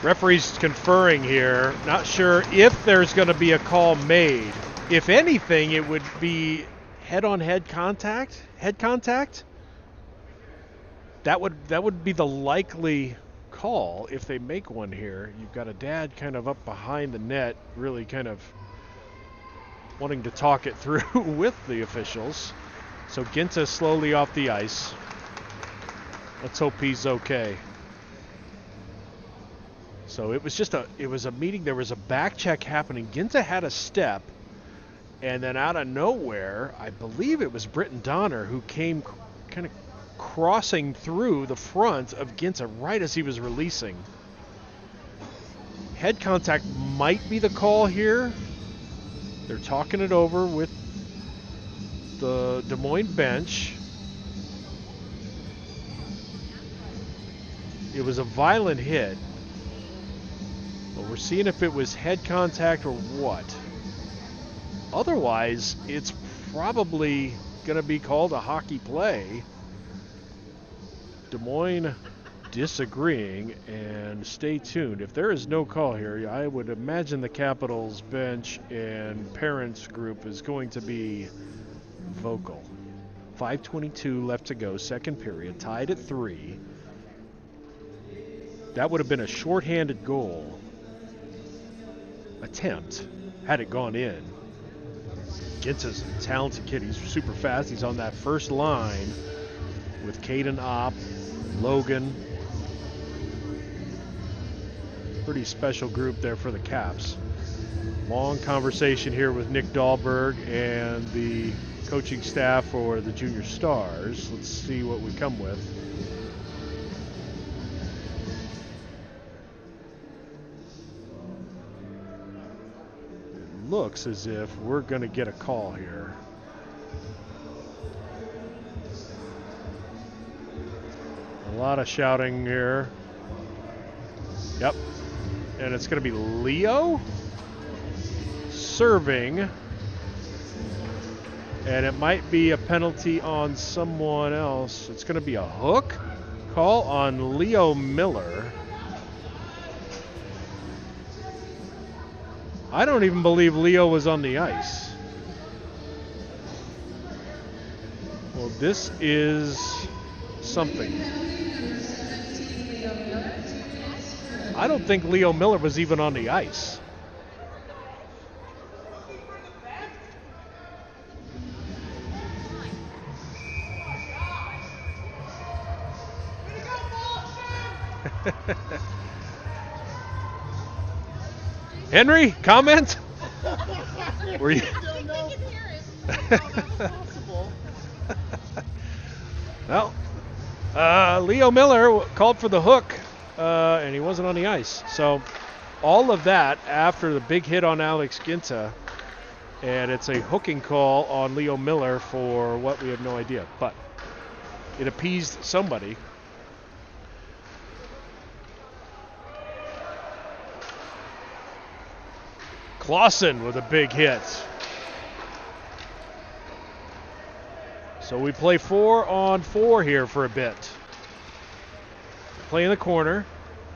S2: Referee's conferring here. Not sure if there's going to be a call made. If anything, it would be head-on-head contact. Head contact. That would be the likely call if they make one here. You've got a dad kind of up behind the net, really kind of wanting to talk it through with the officials. So Ginta slowly off the ice. Let's hope he's okay. So it was a meeting. There was a back check happening. Ginta had a step, and then out of nowhere, I believe it was Britton Donner who came kind of crossing through the front of Ginta right as he was releasing. Head contact might be the call here. They're talking it over with the Des Moines bench. It was a violent hit. But we're seeing if it was head contact or what. Otherwise, it's probably going to be called a hockey play. Des Moines disagreeing, and stay tuned. If there is no call here, I would imagine the Capitals bench and parents group is going to be vocal. 5:22 left to go, second period, tied at 3. That would have been a shorthanded goal attempt had it gone in. Ginta's a talented kid. He's super fast. He's on that first line with Caden Opp, Logan. Pretty special group there for the Caps. Long conversation here with Nick Dahlberg and the coaching staff for the Junior Stars. Let's see what we come with. It looks as if we're going to get a call here. A lot of shouting here. Yep. And it's going to be Leo? serving. And it might be a penalty on someone else. It's going to be a hook call on Leo Miller. I don't even believe Leo was on the ice. Well, this is something. I don't think Leo Miller was even on the ice. Henry, comment? Were you? Well, Leo Miller called for the hook, and he wasn't on the ice. So all of that after the big hit on Alex Ginta, and it's a hooking call on Leo Miller for what we have no idea. But it appeased somebody. Clausen with a big hit. So we play 4-on-4 here for a bit. Play in the corner.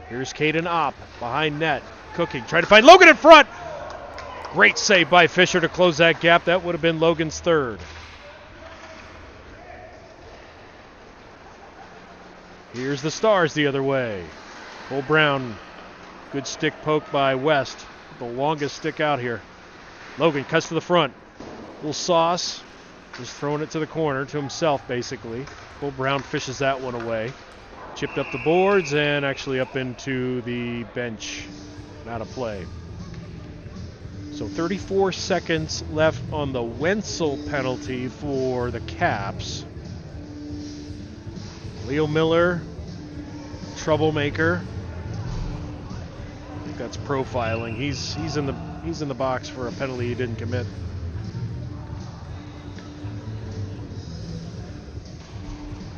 S2: Here's Caden Opp behind net. Cooking. Trying to find Logan in front. Great save by Fisher to close that gap. That would have been Logan's third. Here's the Stars the other way. Cole Brown. Good stick poke by West. The longest stick out here. Logan cuts to the front. Little sauce. Just throwing it to the corner to himself, basically. Cole Brown fishes that one away. Chipped up the boards and actually up into the bench. Out of play. So 34 seconds left on the Wenzel penalty for the Caps. Leo Miller, troublemaker. I think that's profiling. He's in the box for a penalty he didn't commit.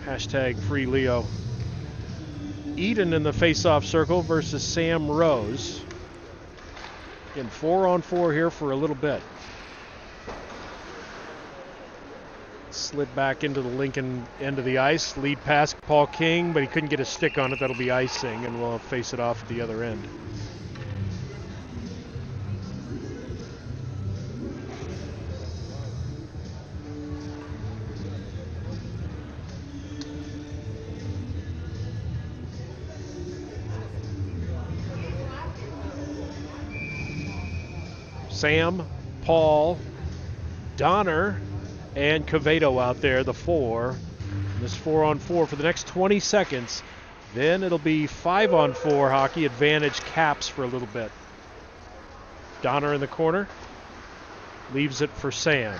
S2: Hashtag free Leo. Eden in the face-off circle versus Sam Rose. Again, 4-on-4 here for a little bit. Slid back into the Lincoln end of the ice. Lead pass, Paul King, but he couldn't get a stick on it. That'll be icing, and we'll face it off at the other end. Sam, Paul, Donner, and Cavedo out there, the four. This 4-on-4 for the next 20 seconds. Then it'll be 5-on-4 hockey, advantage Caps for a little bit. Donner in the corner. Leaves it for Sam.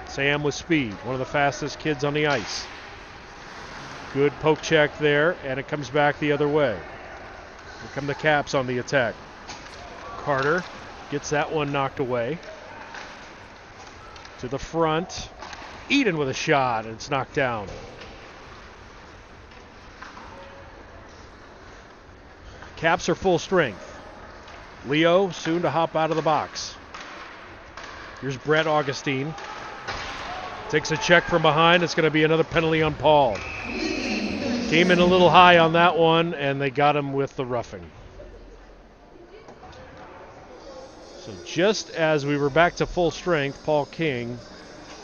S2: Sam with speed, one of the fastest kids on the ice. Good poke check there, and it comes back the other way. Here come the Caps on the attack. Carter gets that one knocked away. To the front. Eden with a shot, and it's knocked down. Caps are full strength. Leo soon to hop out of the box. Here's Brett Augustine. Takes a check from behind. It's going to be another penalty on Paul. Came in a little high on that one, and they got him with the roughing. So just as we were back to full strength, Paul King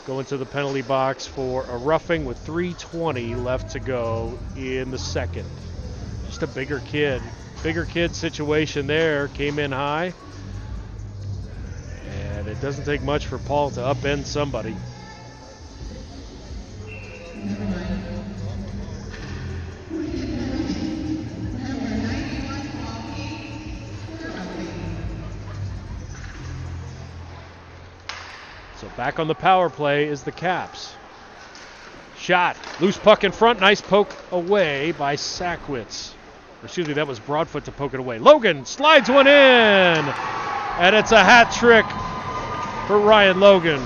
S2: going to the penalty box for a roughing with 3:20 left to go in the second. Just a bigger kid situation there. Came in high. And it doesn't take much for Paul to upend somebody. So back on the power play is the Caps. Shot. Loose puck in front. Nice poke away by Sackwitz. Excuse me, that was Broadfoot to poke it away. Logan slides one in. And it's a hat trick for Ryan Logan.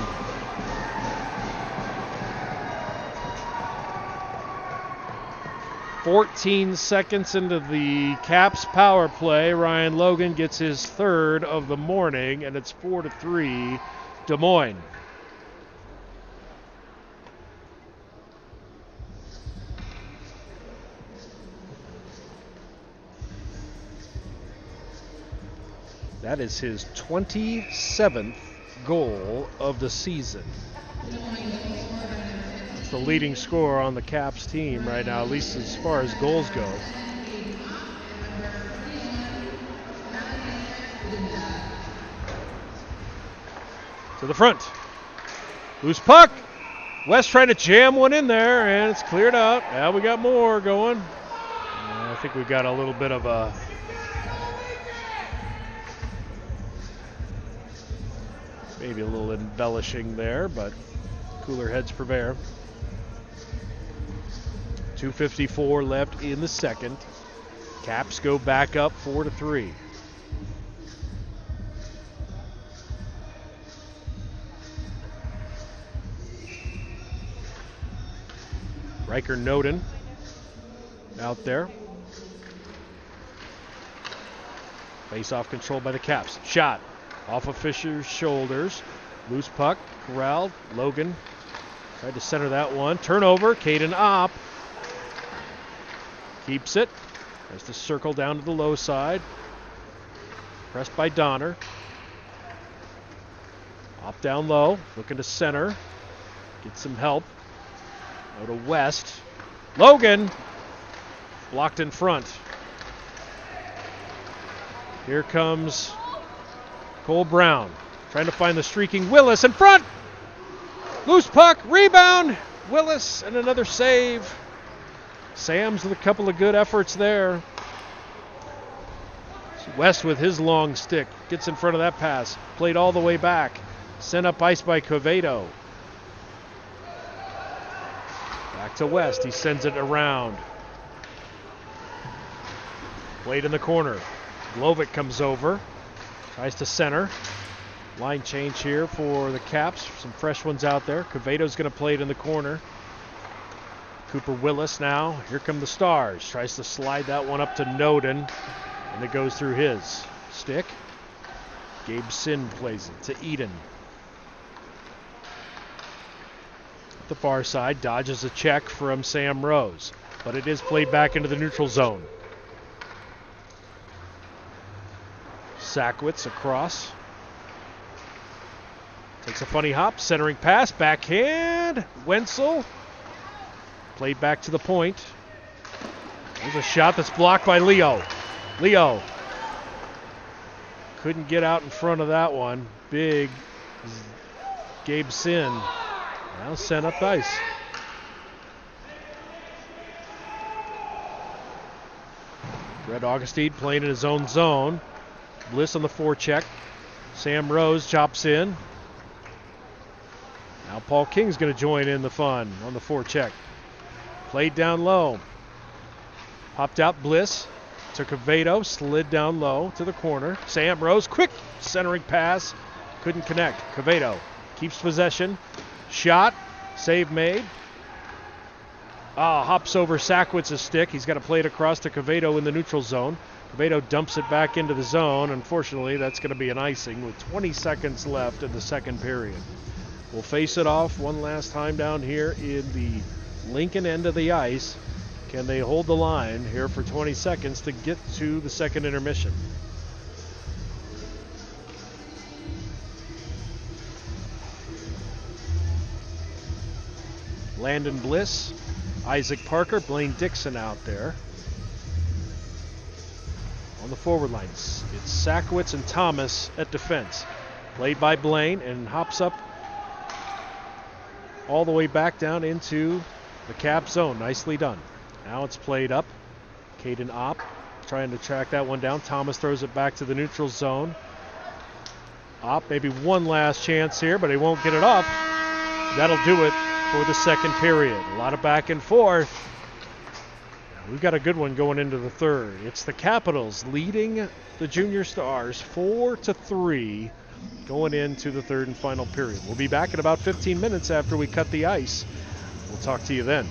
S2: 14 seconds into the Caps power play, Ryan Logan gets his third of the morning, and it's 4-3 Des Moines. That is his 27th goal of the season. It's the leading scorer on the Caps team right now, at least as far as goals go. To the front. Loose puck. West trying to jam one in there, and it's cleared out. Now we got more going. I think we got a little bit of a maybe a little embellishing there, but cooler heads prevail. 2:54 left in the second. Caps go back up 4-3. Riker Noden out there. Face-off controlled by the Caps. Shot off of Fisher's shoulders. Loose puck, corralled. Logan tried to center that one. Turnover, Caden Opp keeps it. Has to circle down to the low side. Pressed by Donner. Opp down low, looking to center. Get some help. Go to West. Logan blocked in front. Here comes Cole Brown trying to find the streaking Willis in front. Loose puck, rebound. Willis and another save. Sam's with a couple of good efforts there. West with his long stick gets in front of that pass. Played all the way back. Sent up ice by Quevedo. Back to West. He sends it around. Played in the corner. Glovic comes over. Tries to center. Line change here for the Caps. Some fresh ones out there. Quevedo's going to play it in the corner. Cooper Willis now. Here come the Stars. Tries to slide that one up to Noden. And it goes through his stick. Gabe Sin plays it to Eden. At the far side, dodges a check from Sam Rose. But it is played back into the neutral zone. Sackwitz across. Takes a funny hop, centering pass, backhand. Wenzel. Played back to the point. There's a shot that's blocked by Leo. Leo couldn't get out in front of that one. Big Gabe Sin. Now sent up ice. Red Augustine playing in his own zone. Bliss on the forecheck. Sam Rose chops in. Now Paul King's going to join in the fun on the forecheck. Played down low. Popped out Bliss. Took Quevedo, slid down low to the corner. Sam Rose, quick centering pass. Couldn't connect. Quevedo keeps possession. Shot. Save made. Hops over Sackwitz's stick. He's got to play it across to Quevedo in the neutral zone. Quevedo dumps it back into the zone. Unfortunately, that's going to be an icing with 20 seconds left in the second period. We'll face it off one last time down here in the Lincoln end of the ice. Can they hold the line here for 20 seconds to get to the second intermission? Landon Bliss, Isaac Parker, Blaine Dixon out there. On the forward lines, it's Sackwitz and Thomas at defense. Played by Blaine and hops up all the way back down into the Cap zone. Nicely done. Now it's played up. Caden Opp trying to track that one down. Thomas throws it back to the neutral zone. Opp, maybe one last chance here, but he won't get it off. That'll do it for the second period. A lot of back and forth. We've got a good one going into the third. It's the Capitals leading the Junior Stars 4-3 going into the third and final period. We'll be back in about 15 minutes after we cut the ice. We'll talk to you then.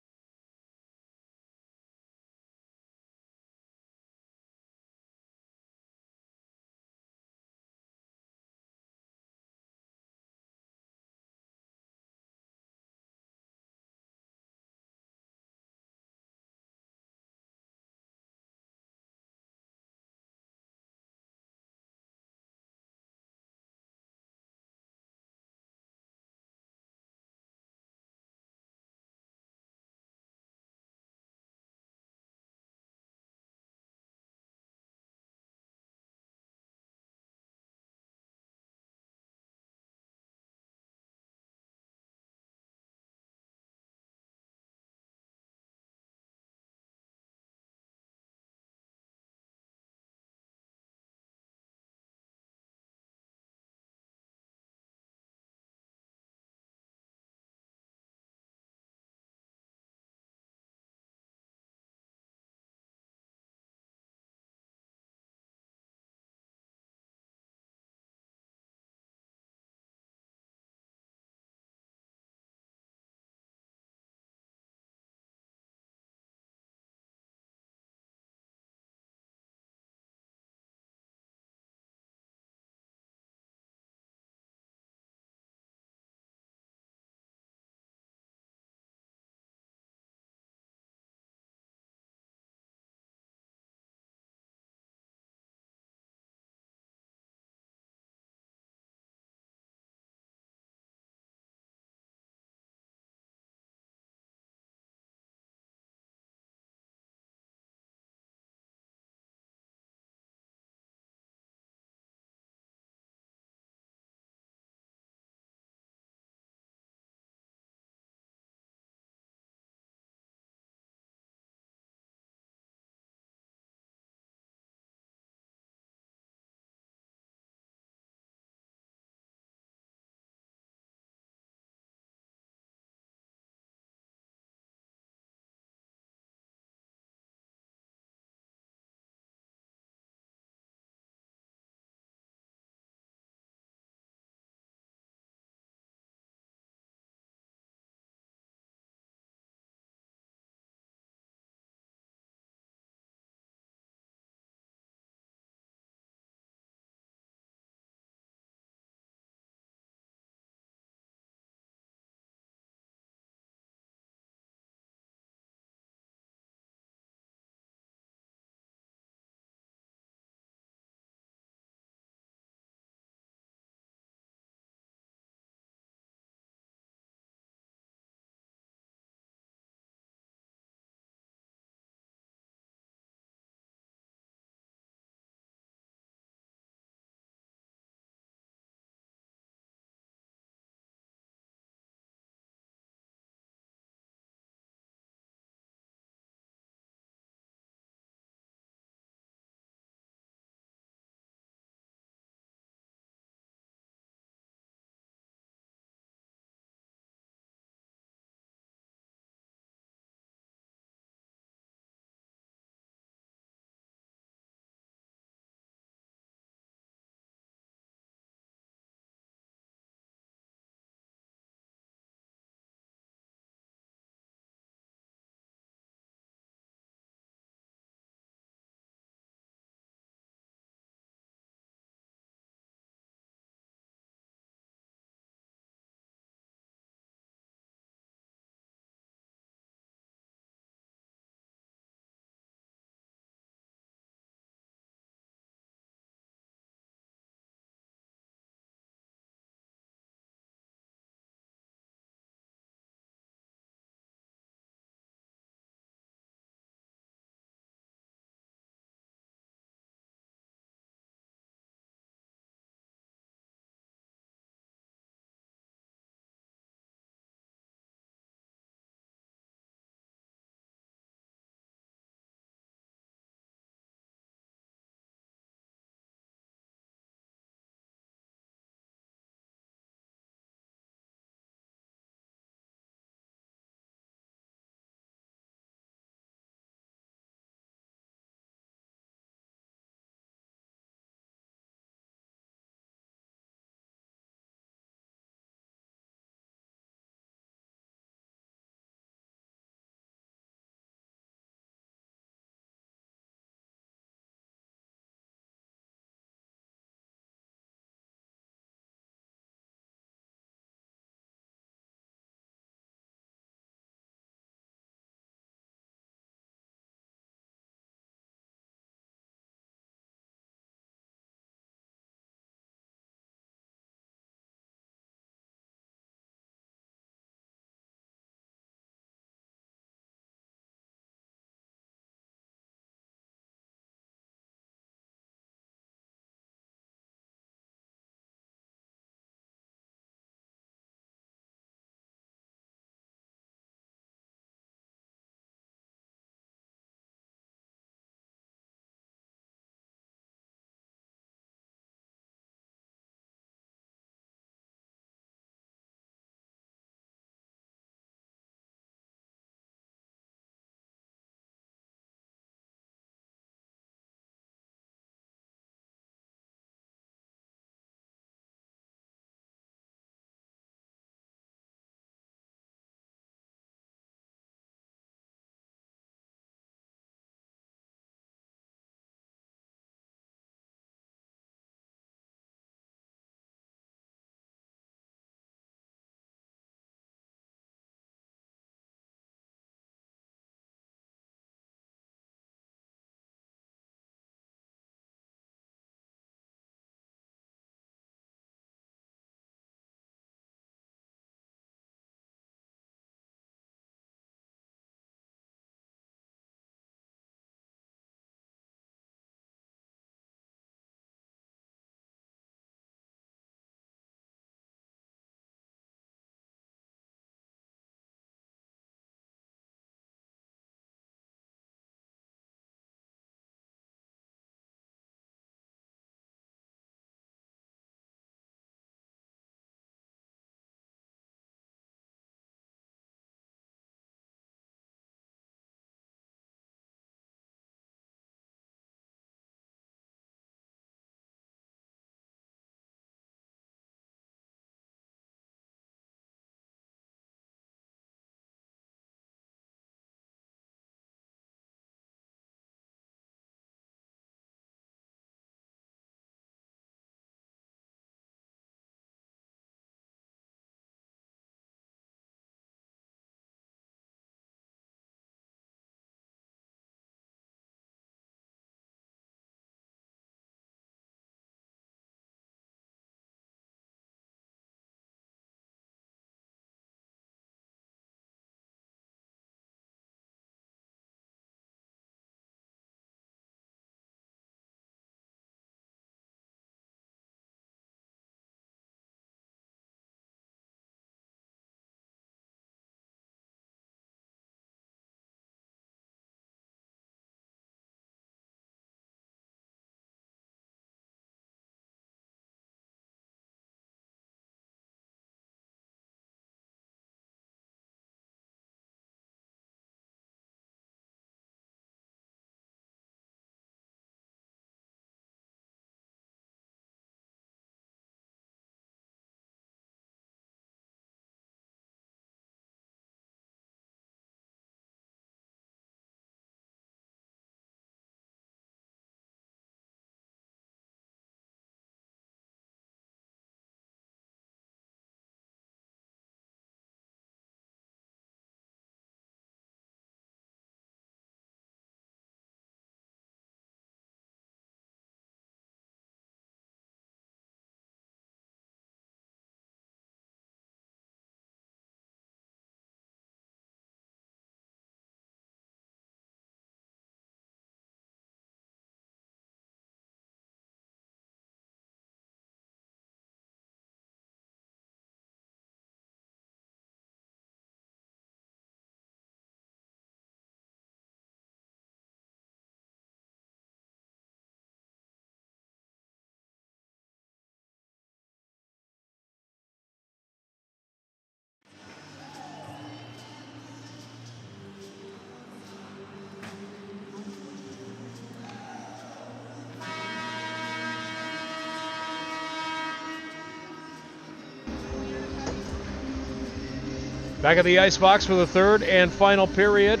S2: Back at the ice box for the third and final period.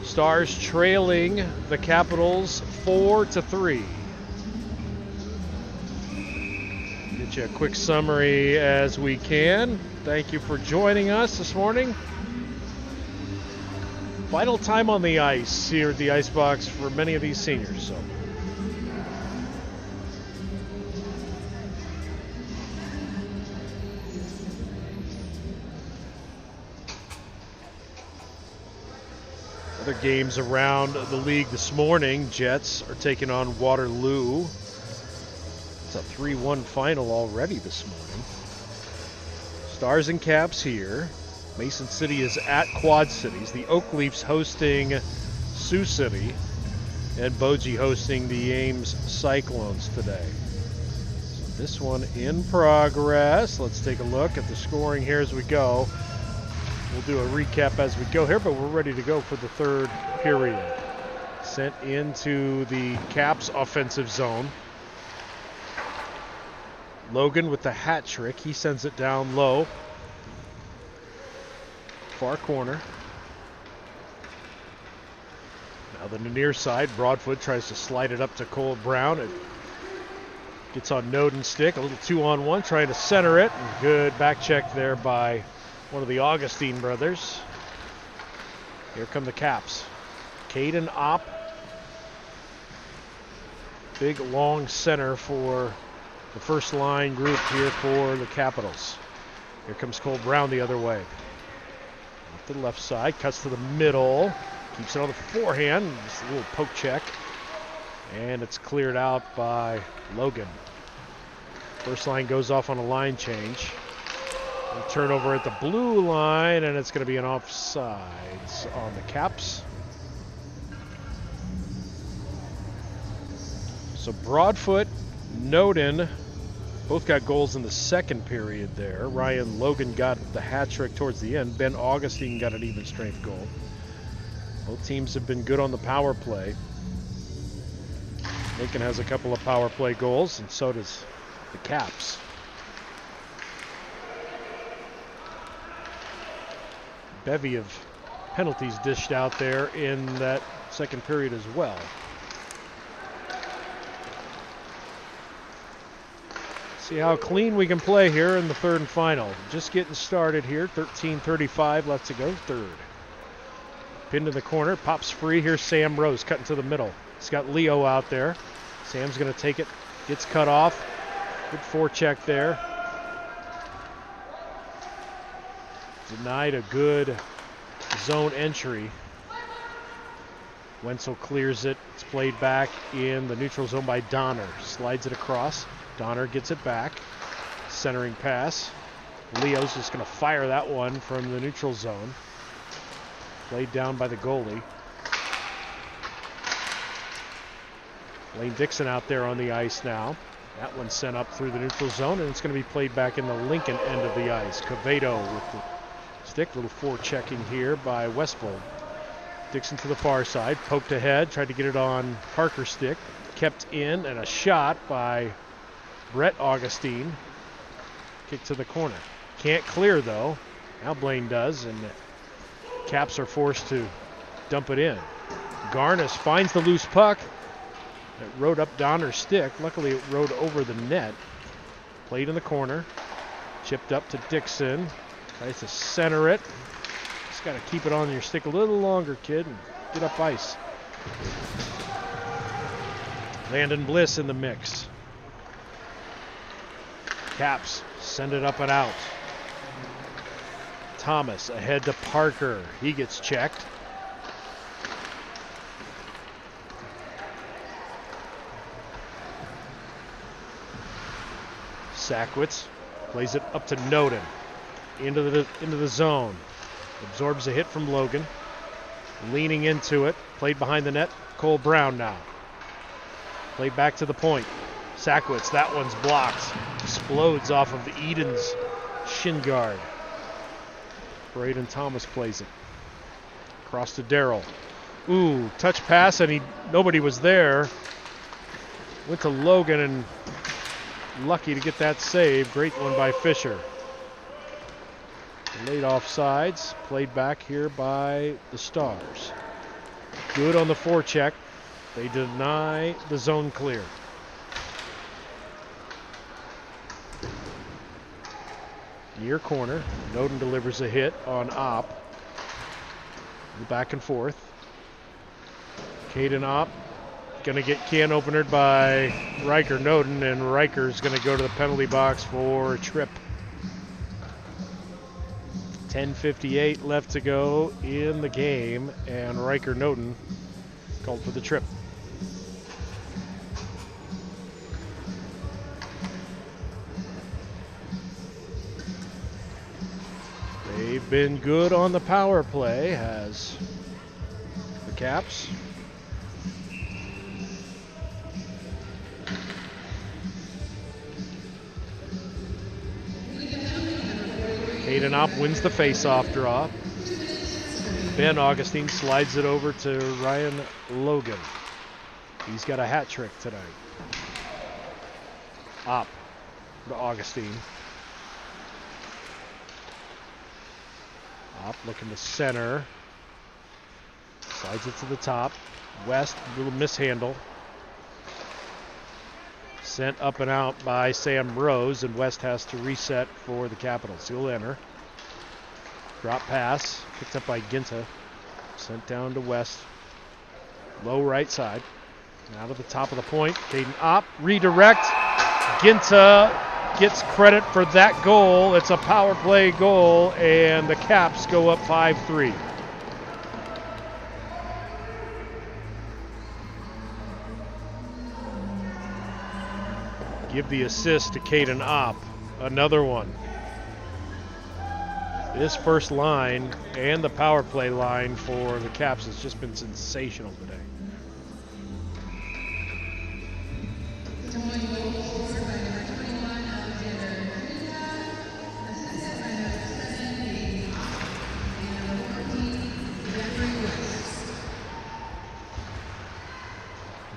S2: Stars trailing the Capitals 4-3. Get you a quick summary as we can. Thank you for joining us this morning. Final time on the ice here at the ice box for many of these seniors. So. Other games around the league this morning. Jets are taking on Waterloo. It's a 3-1 final already this morning. Stars and Caps here. Mason City is at Quad Cities. The Oak Leafs hosting Sioux City. And Bogie hosting the Ames Cyclones today. So this one in progress. Let's take a look at the scoring here as we go. We'll do a recap as we go here, but we're ready to go for the third period. Sent into the Caps offensive zone. Logan with the hat trick. He sends it down low. Far corner. Now the near side. Broadfoot tries to slide it up to Cole Brown. It gets on Noden's stick. A little 2-on-1 trying to center it. And good back check there by one of the Augustine brothers. Here come the Caps. Caden Opp. Big long center for the first line group here for the Capitals. Here comes Cole Brown the other way. Off to the left side, cuts to the middle. Keeps it on the forehand. Just a little poke check. And it's cleared out by Logan. First line goes off on a line change. Turnover at the blue line, and it's going to be an offsides on the Caps. So Broadfoot, Noden, both got goals in the second period there. Ryan Logan got the hat trick towards the end. Ben Augustine got an even strength goal. Both teams have been good on the power play. Lincoln has a couple of power play goals, and so does the Caps. Bevy of penalties dished out there in that second period as well. See how clean we can play here in the third and final. Just getting started here. 13:35 left to go. Third. Pinned in the corner. Pops free. Here's Sam Rose cutting to the middle. He's got Leo out there. Sam's going to take it. Gets cut off. Good forecheck there. Denied a good zone entry. Wenzel clears it. It's played back in the neutral zone by Donner. Slides it across. Donner gets it back. Centering pass. Leo's just going to fire that one from the neutral zone. Played down by the goalie. Lane Dixon out there on the ice now. That one sent up through the neutral zone, and it's going to be played back in the Lincoln end of the ice. Cavedo with the stick. Little forechecking here by Westfold. Dixon to the far side. Poked ahead. Tried to get it on Parker's stick. Kept in, and a shot by Brett Augustine. Kick to the corner. Can't clear, though. Now Blaine does, and the Caps are forced to dump it in. Garnis finds the loose puck. It rode up Donner's stick. Luckily, it rode over the net. Played in the corner. Chipped up to Dixon. Tries to center it. Just got to keep it on your stick a little longer, kid, and get up ice. Landon Bliss in the mix. Caps send it up and out. Thomas ahead to Parker. He gets checked. Sackwitz plays it up to Noden. Into the zone. Absorbs a hit from Logan. Leaning into it. Played behind the net. Cole Brown now. Played back to the point. Sackwitz, that one's blocked. Explodes off of Eden's shin guard. Braden Thomas plays it. Across to Darrell. Ooh, touch pass, and nobody was there. Went to Logan, and lucky to get that save. Great one by Fisher. Late offsides, played back here by the Stars. Good on the forecheck. They deny the zone clear. Near corner, Noden delivers a hit on Opp. Back and forth. Caden Opp gonna get can openered by Riker Noden, and Riker's gonna go to the penalty box for a trip. 10:58 left to go in the game, and Riker Noden called for the trip. They've been good on the power play, has the Caps. Caden Opp wins the face-off draw. Ben Augustine slides it over to Ryan Logan. He's got a hat trick tonight. Opp to Augustine. Opp looking to center. Slides it to the top. West, little mishandle. Sent up and out by Sam Rose, and West has to reset for the Capitals. He'll enter. Drop pass, picked up by Ginta. Sent down to West. Low right side. Out of the top of the point. Caden Opp, redirect. Ginta gets credit for that goal. It's a power play goal, and the Caps go up 5-3. Give the assist to Caden Opp. Another one. This first line and the power play line for the Caps has just been sensational today.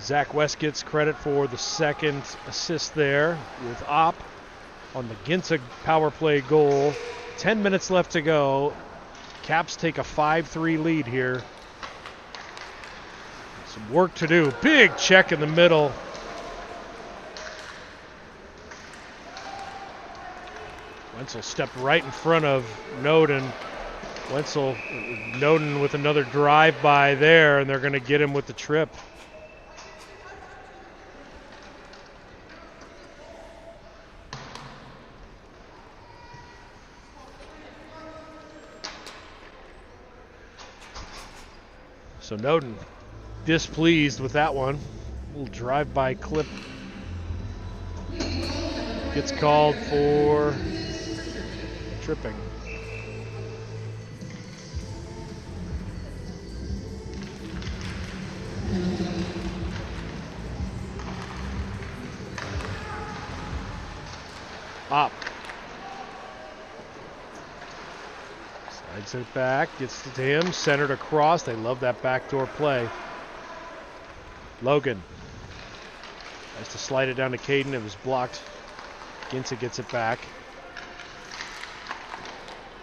S2: Zach West gets credit for the second assist there with Opp on the Ginta power play goal. 10 minutes left to go. Caps take a 5-3 lead here. Some work to do. Big check in the middle. Wenzel stepped right in front of Noden. Noden with another drive-by there, and they're going to get him with the trip. So Noden displeased with that one. A little drive-by clip. Gets called for tripping. Opp. Slides it back, gets it to him, centered across. They love that backdoor play. Logan tries to slide it down to Caden. It was blocked. Ginta gets it back.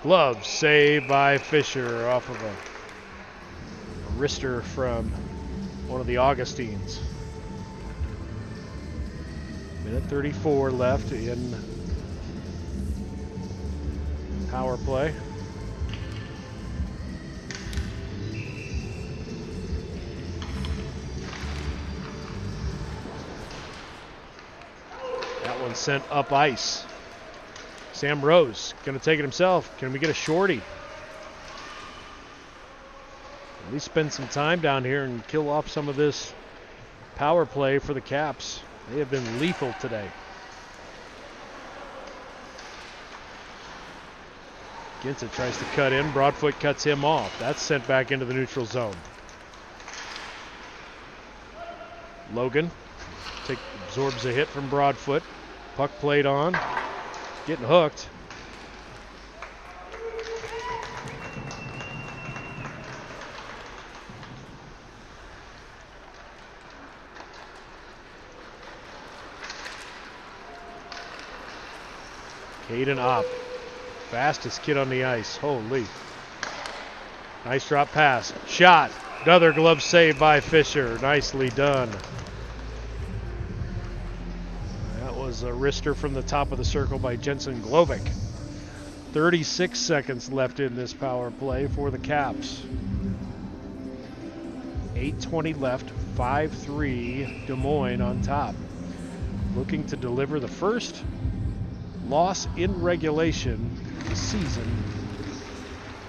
S2: Glove save by Fisher off of a wrister from one of the Augustines. Minute 34 left in power play. That one sent up ice. Sam Rose going to take it himself. Can we get a shorty? At least spend some time down here and kill off some of this power play for the Caps. They have been lethal today. Ginta tries to cut in. Broadfoot cuts him off. That's sent back into the neutral zone. Logan absorbs a hit from Broadfoot. Puck played on. Getting hooked. Caden Opp, fastest kid on the ice. Holy. Nice drop pass. Shot. Another glove save by Fisher. Nicely done. That was a wrister from the top of the circle by Jensen Glovic. 36 seconds left in this power play for the Caps. 8:20 left. 5-3 Des Moines on top. Looking to deliver the first loss in regulation this season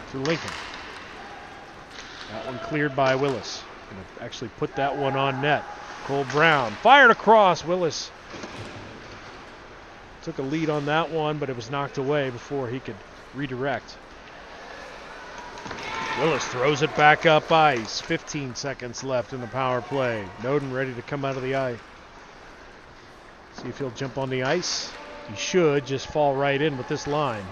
S2: for Lincoln. That one cleared by Willis. Gonna actually put that one on net. Cole Brown fired across. Willis took a lead on that one, but it was knocked away before he could redirect. Willis throws it back up ice. 15 seconds left in the power play. Noden ready to come out of the eye. See if he'll jump on the ice. He should just fall right in with this line.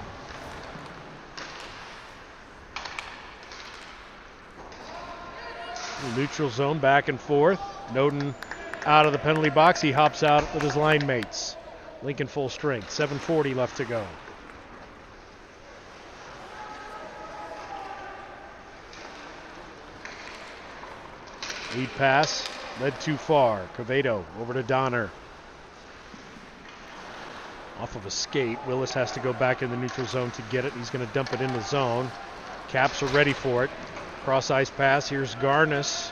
S2: Neutral zone, back and forth. Noden out of the penalty box. He hops out with his line mates. Lincoln full strength. 7:40 left to go. Lead pass, led too far. Quevedo over to Donner. Off of a skate. Willis has to go back in the neutral zone to get it. He's going to dump it in the zone. Caps are ready for it. Cross ice pass. Here's Garnis.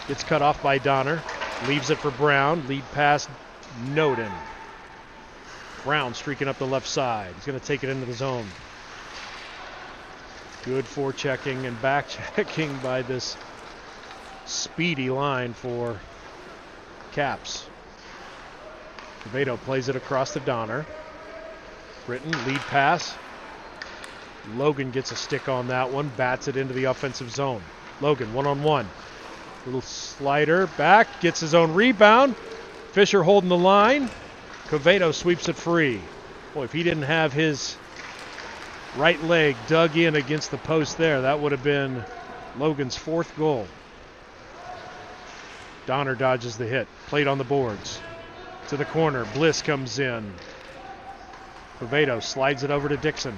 S2: Gets cut off by Donner. Leaves it for Brown. Lead pass, Noden. Brown streaking up the left side. He's going to take it into the zone. Good forechecking and back checking by this speedy line for Caps. Quevedo plays it across to Donner. Britton, lead pass. Logan gets a stick on that one, bats it into the offensive zone. Logan, one-on-one. Little slider back, gets his own rebound. Fisher holding the line. Quevedo sweeps it free. Boy, if he didn't have his right leg dug in against the post there, that would have been Logan's fourth goal. Donner dodges the hit. Played on the boards. To the corner. Bliss comes in. Quevedo slides it over to Dixon.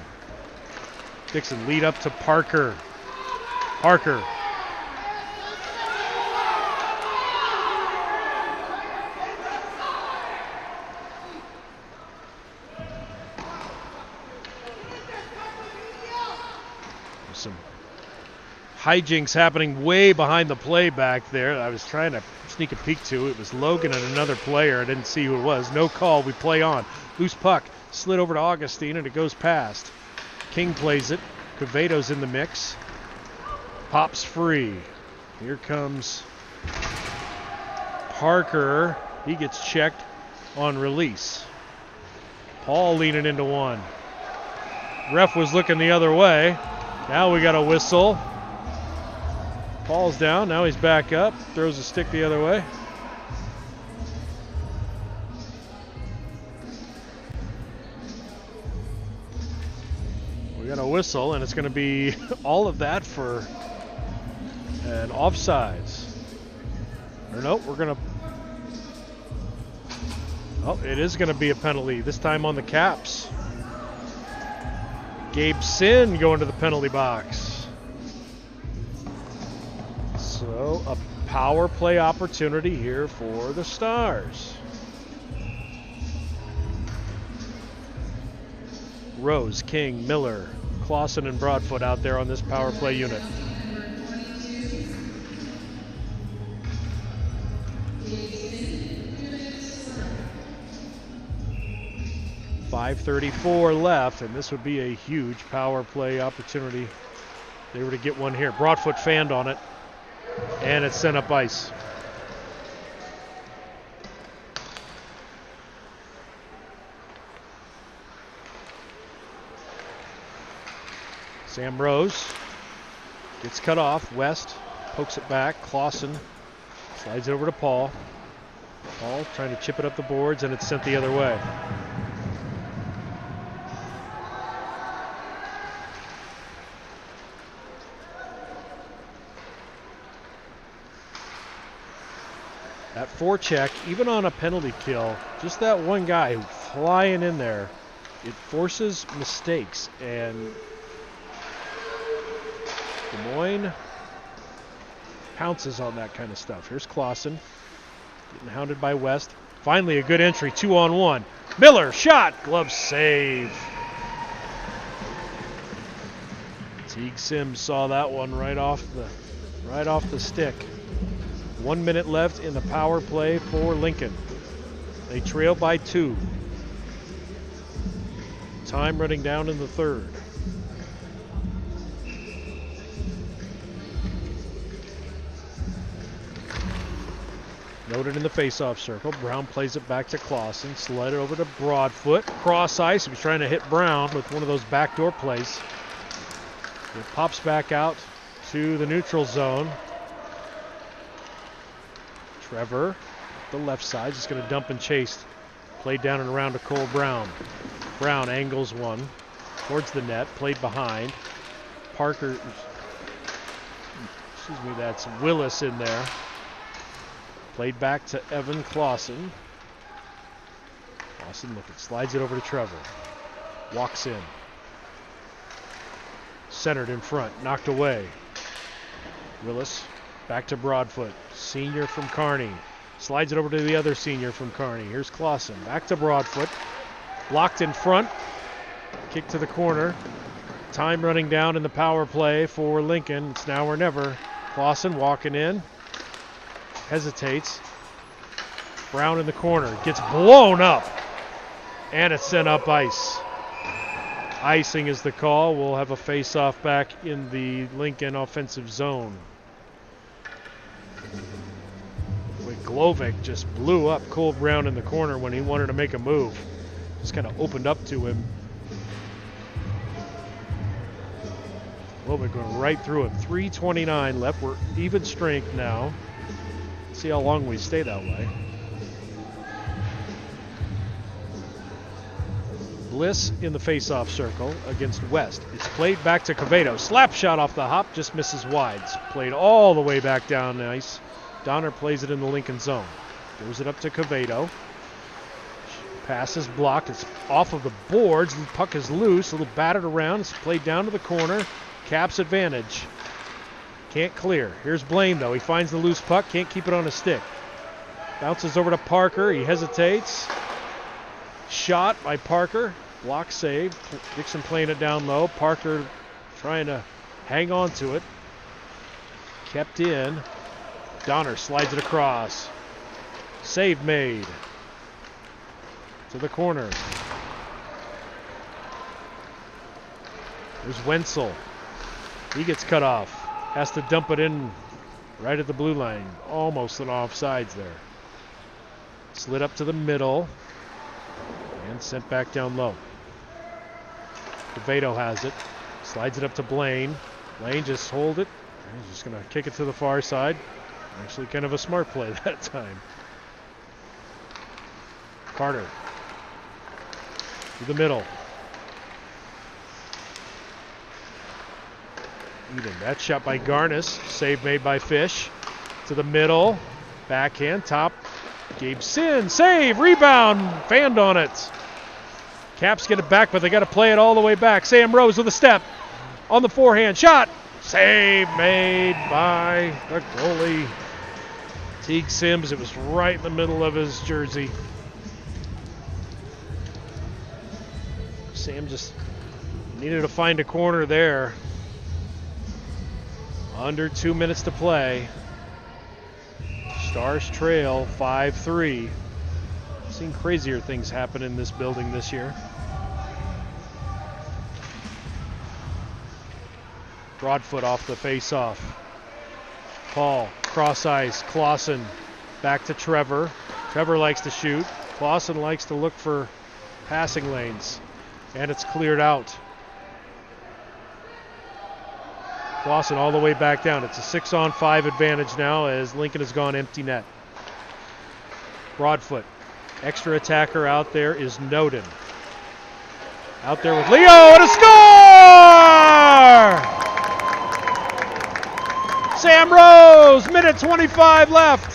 S2: Dixon lead up to Parker. Parker. Some hijinks happening way behind the play back there. I was trying to sneak a peek to. It was Logan and another player. I didn't see who it was. No call. We play on. Loose puck. Slid over to Augustine and it goes past. King plays it. Quevedo's in the mix. Pops free. Here comes Parker. He gets checked on release. Paul leaning into one. Ref was looking the other way. Now we got a whistle. Paul's down. Now he's back up. Throws a stick the other way. We got a whistle, and it's going to be all of that for an offsides. Or no, we're going to... Oh, it is going to be a penalty, this time on the Caps. Gabe Sin going to the penalty box. So a power play opportunity here for the Stars. Rose, King, Miller, Clausen, and Broadfoot out there on this power play unit. .534 left, and this would be a huge power play opportunity if they were to get one here. Broadfoot fanned on it, and it's sent up ice. Sam Rose gets cut off. West pokes it back. Clausen slides it over to Paul. Paul trying to chip it up the boards, and it's sent the other way. That forecheck, even on a penalty kill, just that one guy flying in there it forces mistakes, and Des Moines pounces on that kind of stuff. Here's Clausen getting hounded by West. Finally a good entry, 2-on-1. Miller, shot, glove save. Teague Sims saw that one right off the stick. 1 minute left in the power play for Lincoln. They trail by 2. Time running down in the third. Noted in the faceoff circle. Brown plays it back to Clausen. Slide it over to Broadfoot. Cross ice. He was trying to hit Brown with one of those backdoor plays. It pops back out to the neutral zone. Trevor, the left side, just going to dump and chase. Played down and around to Cole Brown. Brown angles one towards the net. Played behind. Parker, that's Willis in there. Played back to Evan Clausen. Clausen looking, slides it over to Trevor. Walks in. Centered in front, knocked away. Willis back to Broadfoot. Senior from Kearney. Slides it over to the other senior from Kearney. Here's Clausen. Back to Broadfoot. Blocked in front. Kick to the corner. Time running down in the power play for Lincoln. It's now or never. Clausen walking in. Hesitates. Brown in the corner. Gets blown up. And it's sent up ice. Icing is the call. We'll have a face-off back in the Lincoln offensive zone. Glovic just blew up Cole Brown in the corner when he wanted to make a move. Just kind of opened up to him. Glovic going right through him. 3:29 left. We're even strength now. See how long we stay that way. Bliss in the face-off circle against West. It's played back to Quevedo. Slap shot off the hop, just misses wide. It's played all the way back down ice. Donner plays it in the Lincoln zone. Throws it up to Quevedo. Pass is blocked. It's off of the boards. The puck is loose. A little battered around. It's played down to the corner. Caps advantage. Can't clear. Here's Blaine, though. He finds the loose puck. Can't keep it on his stick. Bounces over to Parker. He hesitates. Shot by Parker. Block save. Dixon playing it down low. Parker trying to hang on to it. Kept in. Donner slides it across. Save made. To the corner. There's Wenzel. He gets cut off. Has to dump it in right at the blue line. Almost an offsides there. Slid up to the middle. And sent back down low. Quevedo has it. Slides it up to Blaine. Blaine just hold it. He's just going to kick it to the far side. Actually kind of a smart play that time. Carter. To the middle. Eden. That shot by Garnis. Save made by Fish. To the middle. Backhand. Top. Gabe Sin. Save. Rebound. Fanned on it. Caps get it back, but they got to play it all the way back. Sam Rose with a step. On the forehand. Shot. Save made by the goalie. Teague Sims. It was right in the middle of his jersey. Sam just needed to find a corner there. Under 2 minutes to play. Stars trail 5-3. Seen crazier things happen in this building this year. Broadfoot off the face-off. Paul, cross ice, Clausen back to Trevor. Trevor likes to shoot. Clausen likes to look for passing lanes. And it's cleared out. Clausen all the way back down. It's a 6-on-5 advantage now as Lincoln has gone empty net. Broadfoot. Extra attacker out there is Noden. Out there with Leo and a score! Sam Rose, minute 25 left.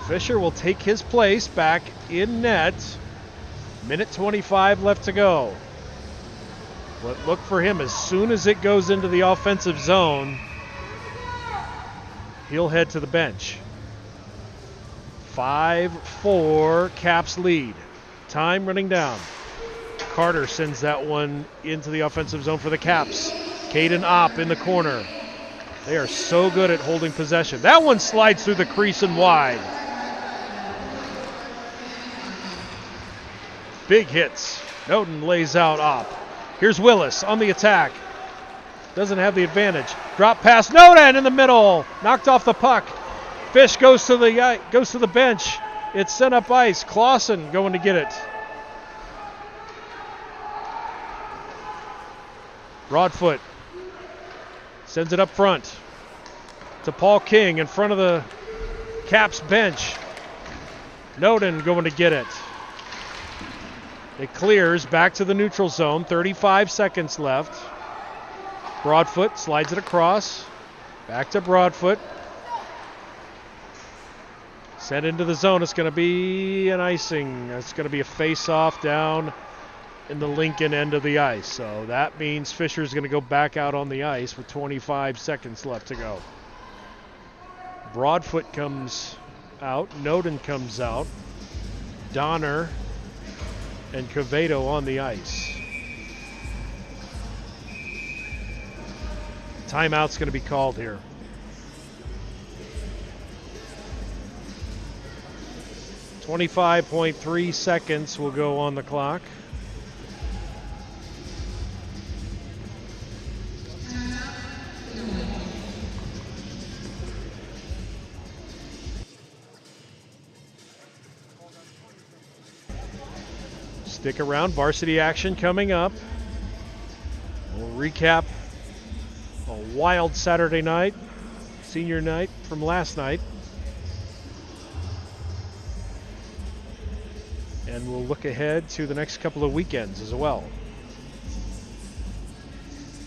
S2: Fisher will take his place back in net. Minute 25 left to go. But look for him as soon as it goes into the offensive zone, he'll head to the bench. 5-4 Caps lead. Time running down. Carter sends that one into the offensive zone for the Caps. Caden Opp in the corner. They are so good at holding possession. That one slides through the crease and wide. Big hits. Noden lays out Opp. Here's Willis on the attack. Doesn't have the advantage. Drop pass. Noden in the middle. Knocked off the puck. Fish goes to the bench. It's sent up ice. Clausen going to get it. Broadfoot sends it up front to Paul King in front of the Caps bench. Noden going to get it. It clears back to the neutral zone. 35 seconds left. Broadfoot slides it across. Back to Broadfoot. Sent into the zone. It's going to be an icing. It's going to be a face-off down in the Lincoln end of the ice. So that means Fisher's going to go back out on the ice with 25 seconds left to go. Broadfoot comes out. Noden comes out. Donner and Cavedo on the ice. Timeout's going to be called here. .3 seconds will go on the clock. Stick around, varsity action coming up. We'll recap a wild Saturday night, senior night from last night. And we'll look ahead to the next couple of weekends as well.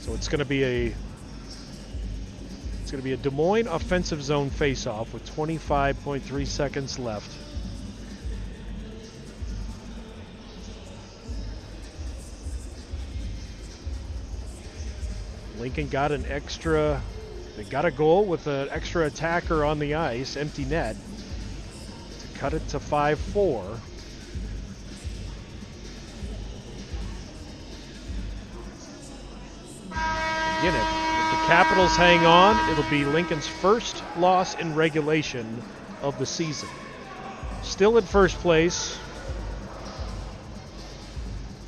S2: So it's going to be a Des Moines offensive zone face-off with 25.3 seconds left. Lincoln got they got a goal with an extra attacker on the ice, empty net, to cut it to 5-4. Again, if the Capitals hang on, it'll be Lincoln's first loss in regulation of the season. Still in first place.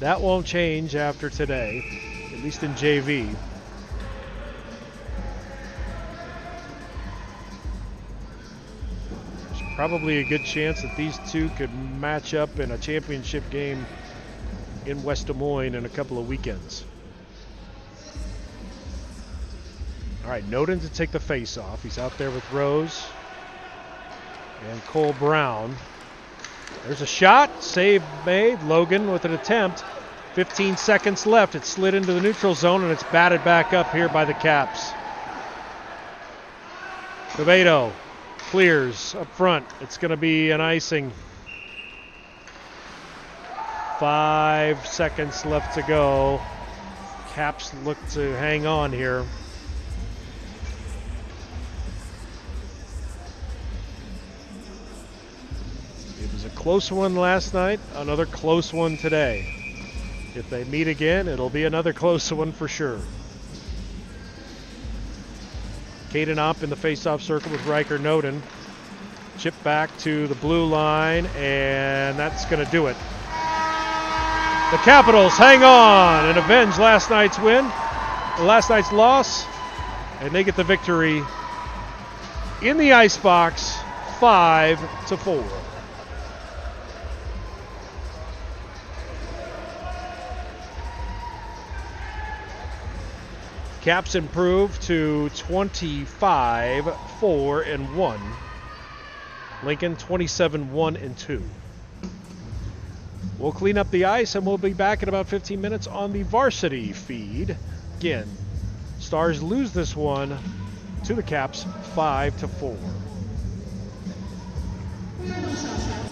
S2: That won't change after today, at least in JV. There's probably a good chance that these two could match up in a championship game in West Des Moines in a couple of weekends. All right, Noden to take the face-off. He's out there with Rose and Cole Brown. There's a shot. Save made. Logan with an attempt. 15 seconds left. It slid into the neutral zone, and it's batted back up here by the Caps. Cavedo clears up front. It's going to be an icing. 5 seconds left to go. Caps look to hang on here. Close one last night, another close one today. If they meet again, it'll be another close one for sure. Caden Opp in the face-off circle with Riker Noden. Chip back to the blue line, and that's going to do it. The Capitals hang on and avenge last night's loss, and they get the victory in the icebox, 5-4. Caps improve to 25-4-1. Lincoln 27-1-2. We'll clean up the ice and we'll be back in about 15 minutes on the varsity feed. Again, Stars lose this one to the Caps 5-4.
S3: Final shot,